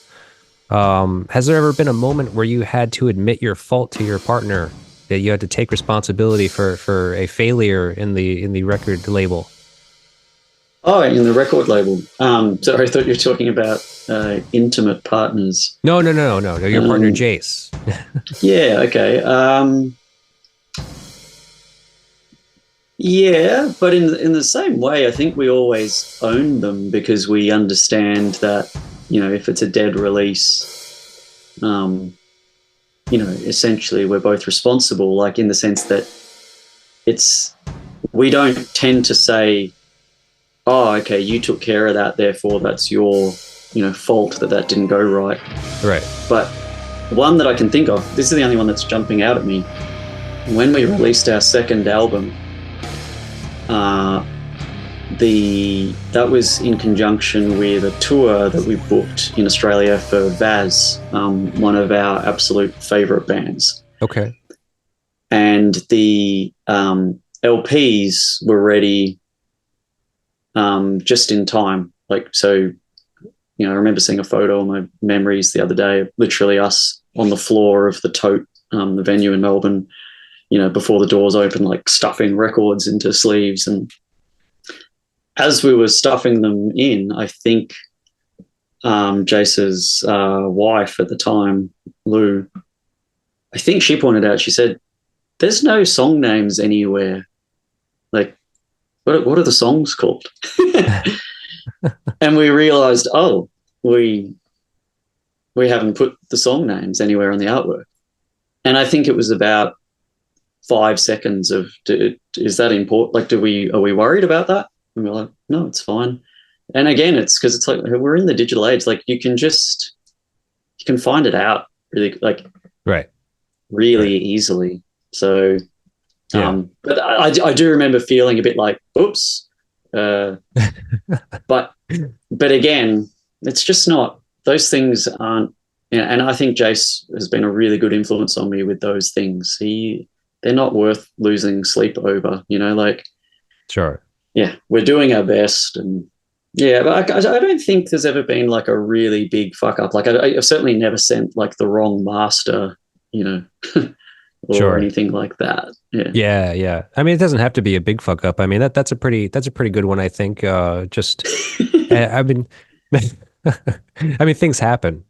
Has there ever been a moment where you had to admit your fault to your partner, that you had to take responsibility for a failure in the record label? Oh, in the record label. Sorry, I thought you were talking about intimate partners. No. Your partner Jace. Yeah. Okay. Yeah, but in the same way, I think we always own them because we understand that, if it's a dead release, essentially we're both responsible, like in the sense that we don't tend to say, oh, okay, you took care of that, therefore that's your, fault that didn't go right. Right. But one that I can think of, this is the only one that's jumping out at me. When we released our second album, that was in conjunction with a tour that we booked in Australia for Vaz, one of our absolute favorite bands. Okay. And the LPs were ready just in time. I remember seeing a photo on my memories the other day, literally us on the floor of the Tote, the venue in Melbourne, before the doors open, like stuffing records into sleeves. And as we were stuffing them in, I think Jace's wife at the time, Lou, I think she pointed out, she said, there's no song names anywhere. Like, what are the songs called? And we realized, we haven't put the song names anywhere on the artwork. And I think it was about 5 seconds of, is that important? Like, are we worried about that? And we're like, no, it's fine. And again, it's because it's like we're in the digital age. Like you can find it out really, like really easily. So, but I do remember feeling a bit like, oops. But again, it's just not, those things aren't, and I think Jace has been a really good influence on me with those things. They're not worth losing sleep over, Sure. Yeah, we're doing our best, and but I don't think there's ever been like a really big fuck up. Like I've certainly never sent like the wrong master, or anything like that. Yeah. I mean, it doesn't have to be a big fuck up. I mean, that's a pretty good one, I think. Just, I mean, I mean, things happen,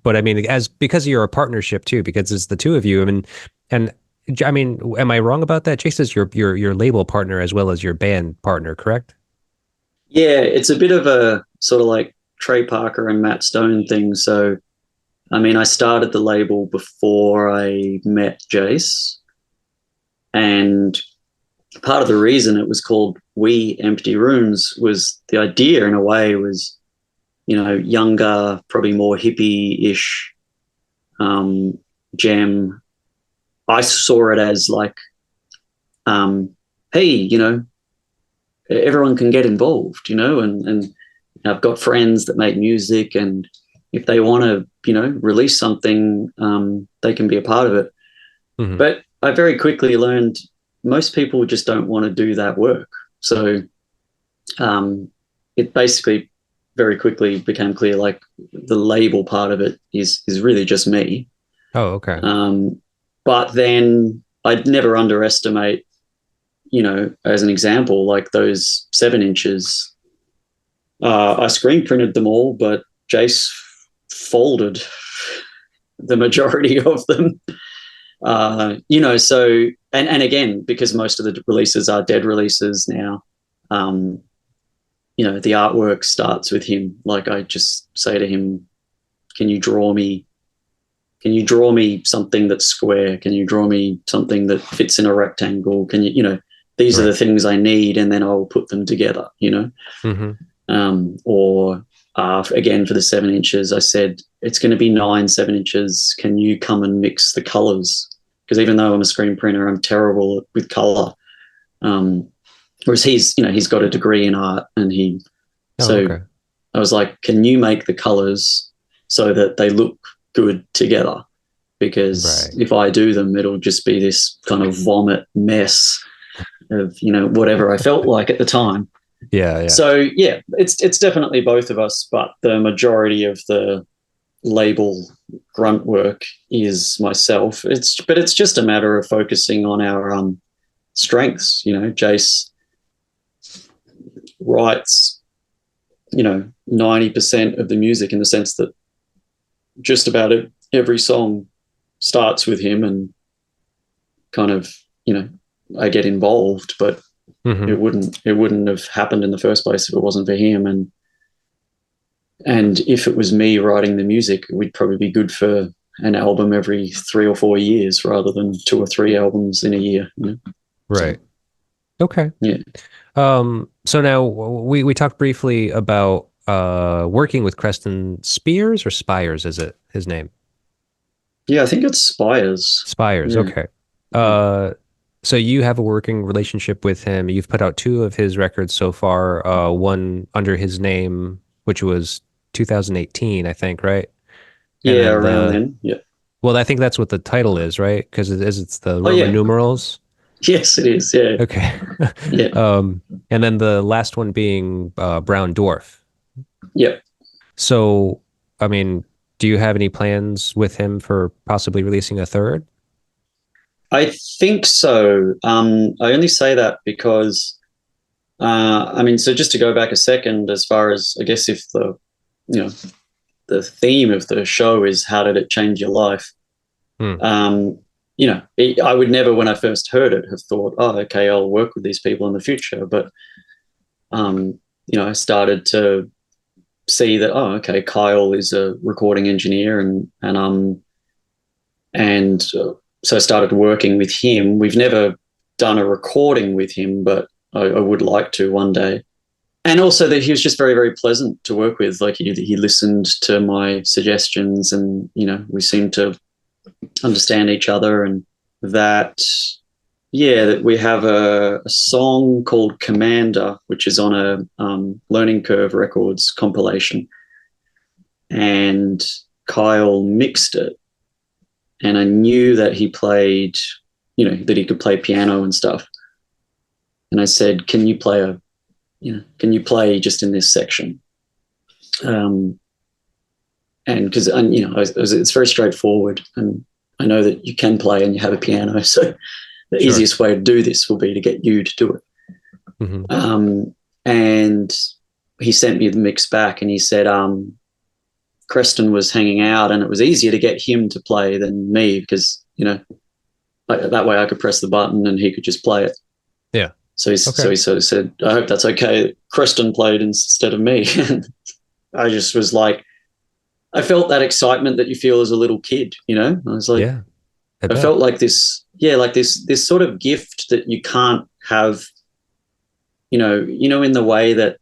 but I mean, because you're a partnership too, because it's the two of you. I mean, and I mean, am I wrong about that? Jace is your label partner as well as your band partner, correct? Yeah, it's a bit of a sort of like Trey Parker and Matt Stone thing. So, I mean, I started the label before I met Jace, and part of the reason it was called We Empty Rooms was the idea in a way was, younger, probably more hippie-ish jam. I saw it as like, hey, everyone can get involved, and I've got friends that make music, and if they want to, release something, they can be a part of it. Mm-hmm. But I very quickly learned most people just don't want to do that work. So it basically very quickly became clear, like the label part of it is really just me. Oh, okay. But then I'd never underestimate, as an example, like those 7 inches. I screen printed them all, but Jace folded the majority of them. So, and again, because most of the releases are dead releases now, the artwork starts with him. Like I just say to him, can you draw me something that's square? Can you draw me something that fits in a rectangle? Can you, these are the things I need, and then I'll put them together, Mm-hmm. Or again, for the 7 inches, I said, it's going to be 9 7 inches. Can you come and mix the colors? Because even though I'm a screen printer, I'm terrible with color. Whereas he's got a degree in art, and I was like, can you make the colors so that they look good together? Because if I do them, it'll just be this kind of vomit mess of, whatever I felt like at the time. Yeah, yeah. So yeah, it's definitely both of us, but the majority of the label grunt work is myself. It's just a matter of focusing on our strengths. Jace writes 90% of the music, in the sense that just about every song starts with him, and kind of I get involved, but it wouldn't have happened in the first place if it wasn't for him. And if it was me writing the music, we'd probably be good for an album every 3 or 4 years rather than 2 or 3 albums in a year. Right. Okay. Yeah. So now we talked briefly about working with Creston Spears, or Spires, is it his name? Yeah, I think it's Spires. Spires, Yeah. okay. So you have a working relationship with him. You've put out 2 of his records so far, one under his name, which was 2018, I think, right? And Yeah, then around then. Yeah. well, I think that's what the title is, right? Because it's the Roman yeah. numerals. Yes, it is. Yeah. Okay. Yeah. And then the last one being Brown Dwarf. Yeah. So, I mean, do you have any plans with him for possibly releasing a third? I think so. I only say that because, so just to go back a second, as far as, I guess, if the theme of the show is how did it change your life? I would never, when I first heard it, have thought, oh, okay, I'll work with these people in the future. But, I started to see that, oh, okay, Kyle is a recording engineer, and so I started working with him. We've never done a recording with him, but I would like to one day. And also that he was just very, very pleasant to work with. Like he listened to my suggestions, and we seemed to understand each other. And that we have a song called Commander, which is on a Learning Curve Records compilation, and Kyle mixed it. And I knew that he played, that he could play piano and stuff. And I said, can you play just in this section? And because, it's very straightforward. And I know that you can play and you have a piano. So the easiest way to do this will be to get you to do it. And he sent me the mix back, and he said, Creston was hanging out, and it was easier to get him to play than me because, that way I could press the button and he could just play it. Yeah. So he sort of said, I hope that's okay. Creston played instead of me. And I just was like, I felt that excitement that you feel as a little kid, I was like, yeah, I felt like this sort of gift that you can't have, in the way that,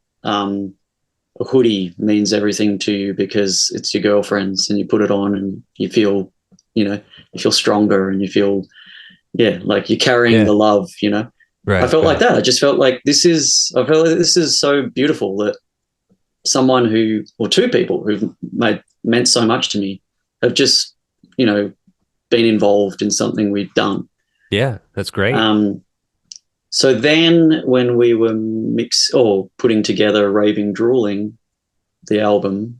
a hoodie means everything to you because it's your girlfriend's, and you put it on and you feel, stronger, and you feel, like you're carrying the love, Right. I felt like that. I just felt like this is so beautiful that someone or 2 people who've meant so much to me have just, been involved in something we've done. Yeah, that's great. So then when we were putting together Raving Drooling, the album,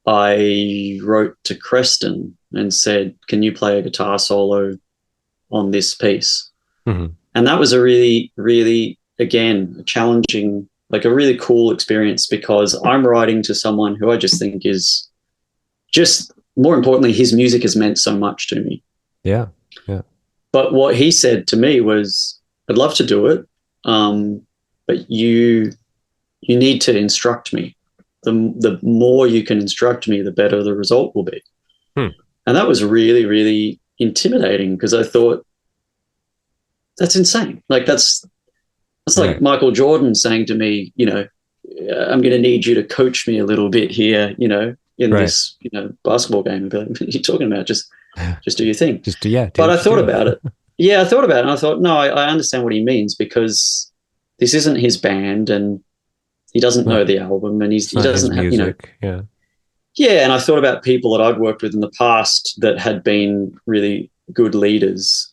I wrote to Creston and said, can you play a guitar solo on this piece? And that was a really, really, again, a challenging, like a really cool experience, because I'm writing to someone who I just think is just, more importantly, his music has meant so much to me. Yeah, yeah. But what he said to me was, I'd love to do it, but you need to instruct me. The more you can instruct me, the better the result will be. And that was really, really intimidating, because I thought, that's insane. Like that's like Michael Jordan saying to me, I'm going to need you to coach me a little bit here, in this, basketball game. And be like, what are you talking about? Just do your thing. But I thought about it. Yeah, I thought about it, and I thought, no, I understand what he means, because this isn't his band, and he doesn't know the album, and he doesn't have music. Yeah, and I thought about people that I'd worked with in the past that had been really good leaders,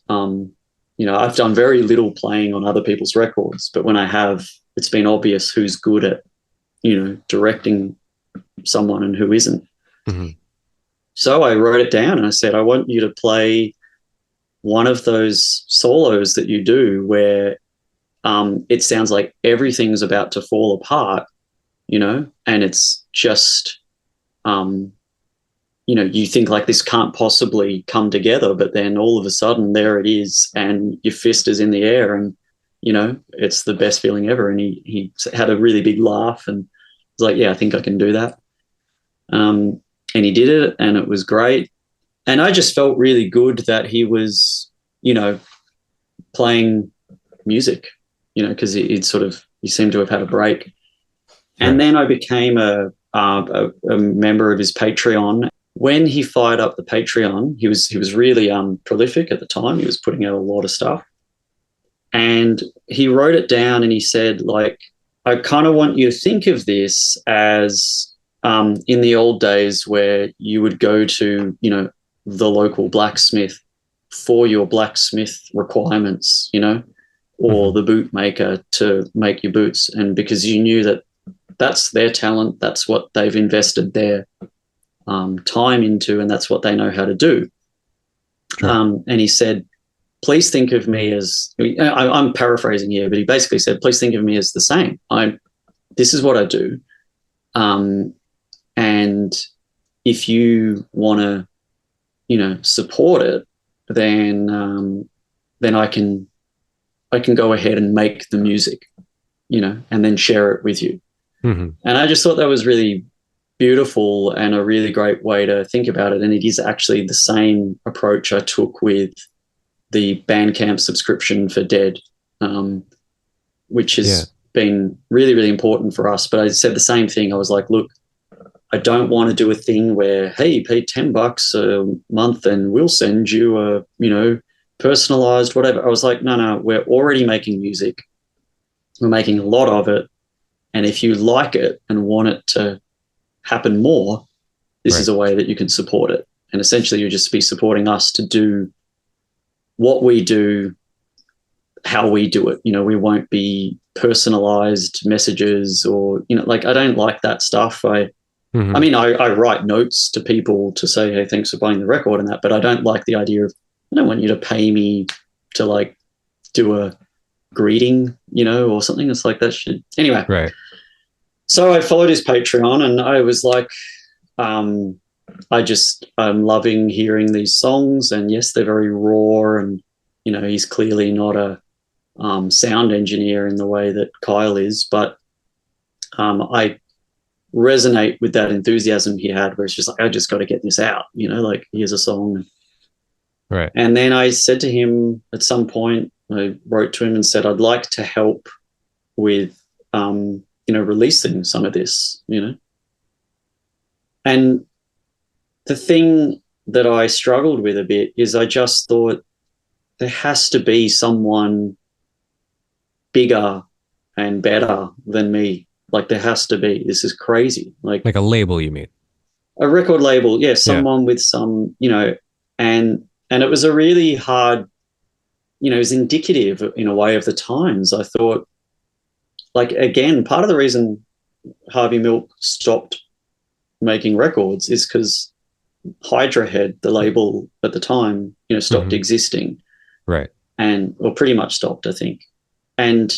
I've done very little playing on other people's records, but when I have, it's been obvious who's good at, directing someone and who isn't. Mm-hmm. So I wrote it down and I said, I want you to play one of those solos that you do where it sounds like everything's about to fall apart, and it's just, you think like this can't possibly come together, but then all of a sudden there it is and your fist is in the air and, it's the best feeling ever. And he had a really big laugh and was like, yeah, I think I can do that. And he did it and it was great. And I just felt really good that he was, playing music, because he seemed to have had a break. And then I became a member of his Patreon. When he fired up the Patreon, he was really prolific at the time. He was putting out a lot of stuff. And he wrote it down and he said, like, I kind of want you to think of this as in the old days where you would go to, the local blacksmith for your blacksmith requirements, or the bootmaker to make your boots. And because you knew that that's their talent, that's what they've invested their time into, and that's what they know how to do. Sure. And he said, please think of me as, I'm paraphrasing here, but he basically said, please think of me as the same. This is what I do. And if you want to, support it, then I can go ahead and make the music, and then share it with you. Mm-hmm. And I just thought that was really beautiful and a really great way to think about it. And it is actually the same approach I took with the Bandcamp subscription for Dead, which has been really, really important for us. But I said the same thing. I was like, look, I don't want to do a thing where, hey, pay $10 a month and we'll send you a, personalized whatever. I was like, no, we're already making music. We're making a lot of it. And if you like it and want it to happen more, this is a way that you can support it. And essentially you just be supporting us to do what we do, how we do it. We won't be personalized messages or, I don't like that stuff. I write notes to people to say, hey, thanks for buying the record and that, but I don't like the idea of, I don't want you to pay me to like do a greeting, or something. It's like that shit. Anyway. Right. So I followed his Patreon and I was like, I'm loving hearing these songs, and yes, they're very raw, and, he's clearly not a sound engineer in the way that Kyle is, but I resonate with that enthusiasm he had, where it's just like, I just got to get this out, like here's a song. Right. And then I said to him at some point, I wrote to him and said, I'd like to help with, releasing some of this, And the thing that I struggled with a bit is I just thought there has to be someone bigger and better than me. Like there has to be. This is crazy. Like a label, you mean? A record label, yeah. Someone with some, and it was a really hard, it was indicative in a way of the times. I thought, like, again, part of the reason Harvey Milk stopped making records is because Hydra Head, the label at the time, stopped existing. Right. Or pretty much stopped, I think. And,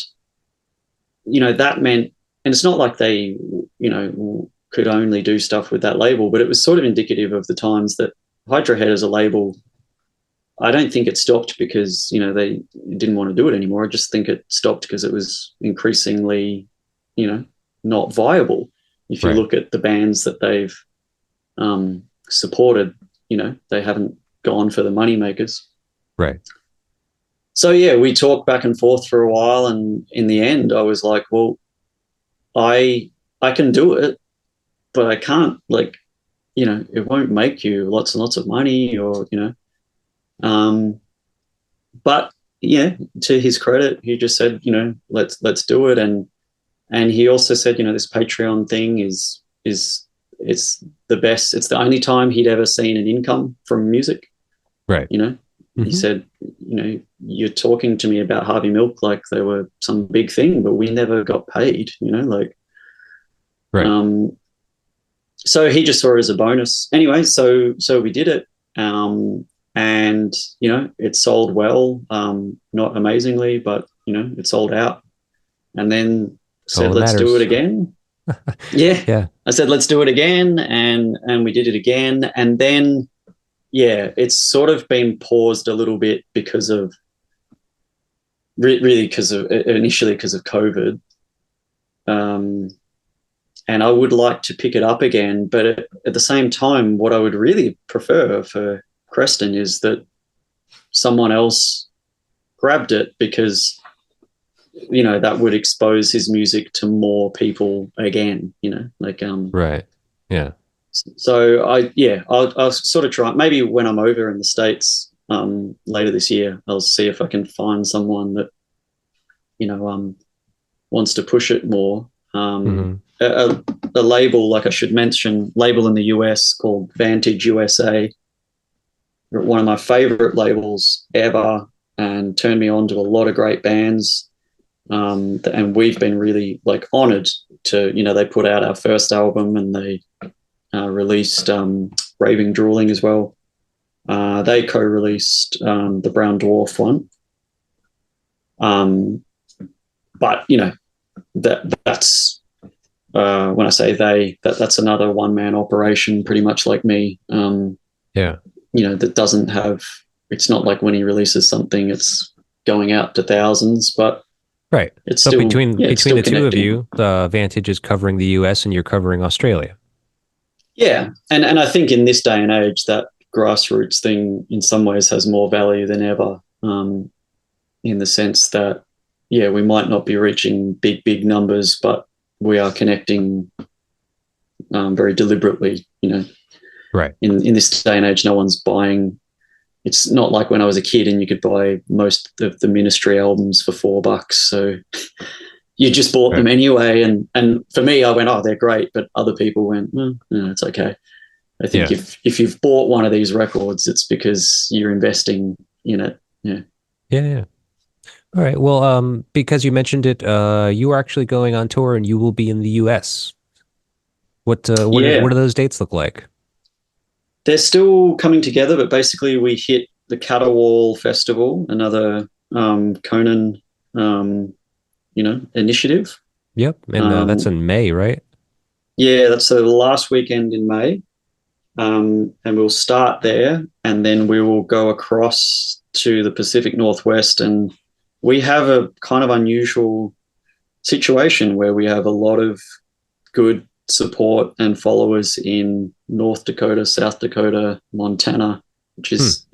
that meant, and it's not like they, could only do stuff with that label, but it was sort of indicative of the times that Hydra Head as a label, I don't think it stopped because, they didn't want to do it anymore. I just think it stopped because it was increasingly, not viable. If you look at the bands that they've supported, they haven't gone for the money makers. Right. So, yeah, we talked back and forth for a while, and in the end I was like, well, I can do it, but I can't, like, it won't make you lots and lots of money or, but yeah, to his credit, he just said, let's do it. And he also said, this Patreon thing is it's the best. It's the only time he'd ever seen an income from music. Right. He said, you're talking to me about Harvey Milk like they were some big thing, but we never got paid, like, Right. so he just saw it as a bonus. Anyway, so we did it. And, it sold well, not amazingly, but, it sold out. And then All said, that let's do it matters. again. Yeah. Yeah. I said, let's do it again. And we did it again. And then, yeah, it's sort of been paused a little bit because of initially because of COVID. And I would like to pick it up again. But at the same time, what I would really prefer for Creston is that someone else grabbed it, because, that would expose his music to more people again, Right. Yeah. so I'll sort of try, maybe when I'm over in the States later this year, I'll see if I can find someone that, wants to push it more. Mm-hmm. A label, like I should mention, label in the US called Vantage USA, one of my favorite labels ever, and turned me on to a lot of great bands. And we've been really honored to, they put out our first album, and they released Raving Drooling as well. They co-released the Brown Dwarf one. But that's when I say they, that's another one-man operation, pretty much like me. Yeah. That doesn't have. It's not like when he releases something, it's going out to thousands, but Right. it's so still between the two of connecting. you, the Vantage is covering the US and you're covering Australia. Yeah, and I think in this day and age, that grassroots thing in some ways has more value than ever, in the sense that, we might not be reaching big numbers, but we are connecting very deliberately. Right. In this day and age, no one's buying. It's not like when I was a kid and you could buy most of the Ministry albums for $4. So you just bought them anyway. And for me, I went, oh, they're great. But other people went, it's okay. I think if you've bought one of these records, it's because you're investing in it. Yeah. Yeah. All right. Well, because you mentioned it, you are actually going on tour and you will be in the US. What do those dates look like? They're still coming together, but basically we hit the Caterwall Festival, another Conan, initiative. Yep. And that's in May, right? Yeah, that's the last weekend in May. And we'll start there, and then we will go across to the Pacific Northwest. And we have a kind of unusual situation where we have a lot of good support and followers in North Dakota, South Dakota, Montana, which is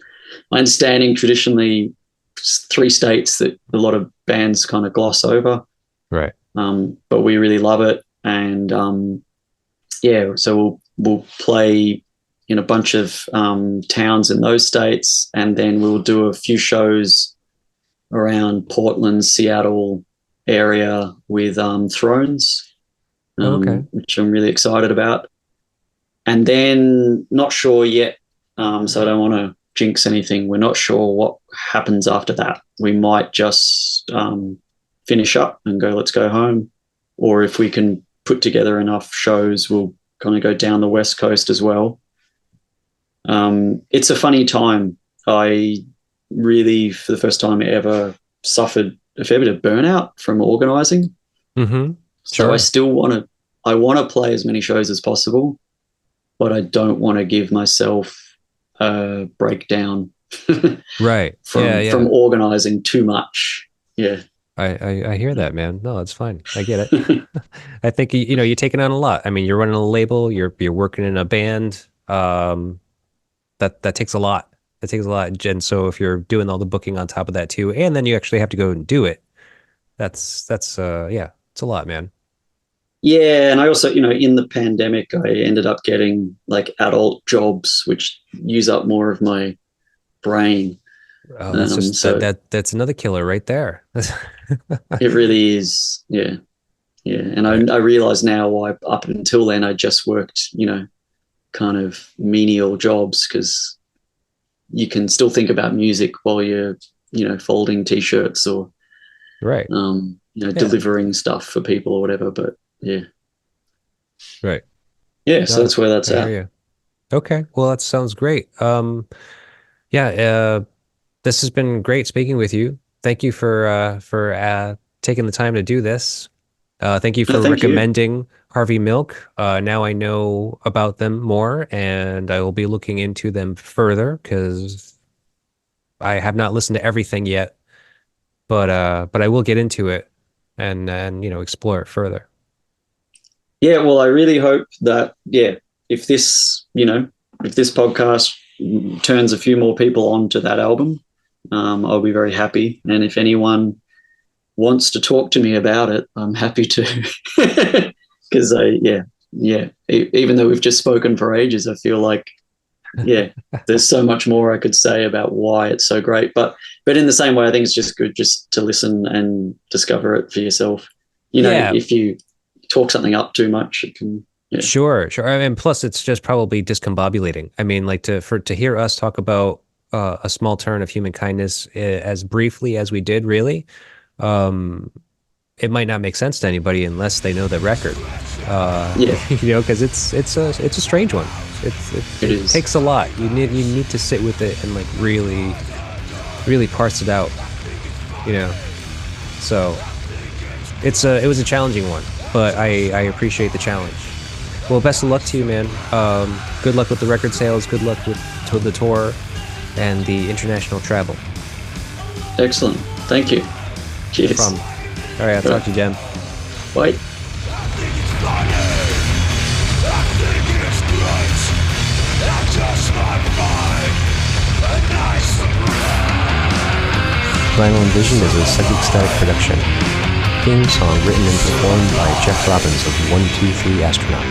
my understanding traditionally 3 states that a lot of bands kind of gloss over. Right. But we really love it. And so we'll play in a bunch of towns in those states, and then we'll do a few shows around Portland, Seattle area with Thrones. Which I'm really excited about. And then not sure yet, so I don't want to jinx anything. We're not sure what happens after that. We might just finish up and go, let's go home. Or if we can put together enough shows, we'll kind of go down the West Coast as well. It's a funny time. I really, for the first time ever, suffered a fair bit of burnout from organising. Mm-hmm. So I still want to play as many shows as possible, but I don't want to give myself a breakdown from organizing too much. Yeah. I hear that, man. No, it's fine. I get it. I think, you're taking on a lot. I mean, you're running a label, you're working in a band. That takes a lot. That takes a lot. And so if you're doing all the booking on top of that too, and then you actually have to go and do it, it's a lot, man. Yeah, and I also, in the pandemic, I ended up getting adult jobs, which use up more of my brain. Oh, that's just that's another killer right there. It really is. Yeah. Yeah. And I realize now why up until then I just worked, kind of menial jobs, because you can still think about music while you're folding T-shirts or Right. delivering stuff for people or whatever. But yeah, Right. so that's where that's I at. hear you. Okay. Well, that sounds great. Yeah, this has been great speaking with you. Thank you for taking the time to do this. Thank you for No, thank you. recommending Harvey Milk. Now I know about them more, and I will be looking into them further because I have not listened to everything yet. But I will get into it and explore it further. Yeah, well, I really hope that if this podcast turns a few more people onto that album, I'll be very happy. And if anyone wants to talk to me about it, I'm happy to. Because even though we've just spoken for ages, I feel like there's so much more I could say about why it's so great. But in the same way, I think it's just good just to listen and discover it for yourself. If you talk something up too much, it can. Yeah. Sure. And plus, it's just probably discombobulating. I mean, like to hear us talk about a small turn of human kindness as briefly as we did, really, it might not make sense to anybody unless they know the record. Because it's a strange one. It takes a lot. You need to sit with it and like really, really parse it out. So it was a challenging one, but I appreciate the challenge. Well, best of luck to you, man. Good luck with the record sales. Good luck with the tour and the international travel. Excellent. Thank you. Cheers. No problem. All right, I'll talk to you, Jen. Bye. Primal Vision is a Psychic Static production. Theme song written and performed by Jeff Robbins of 123 Astronaut.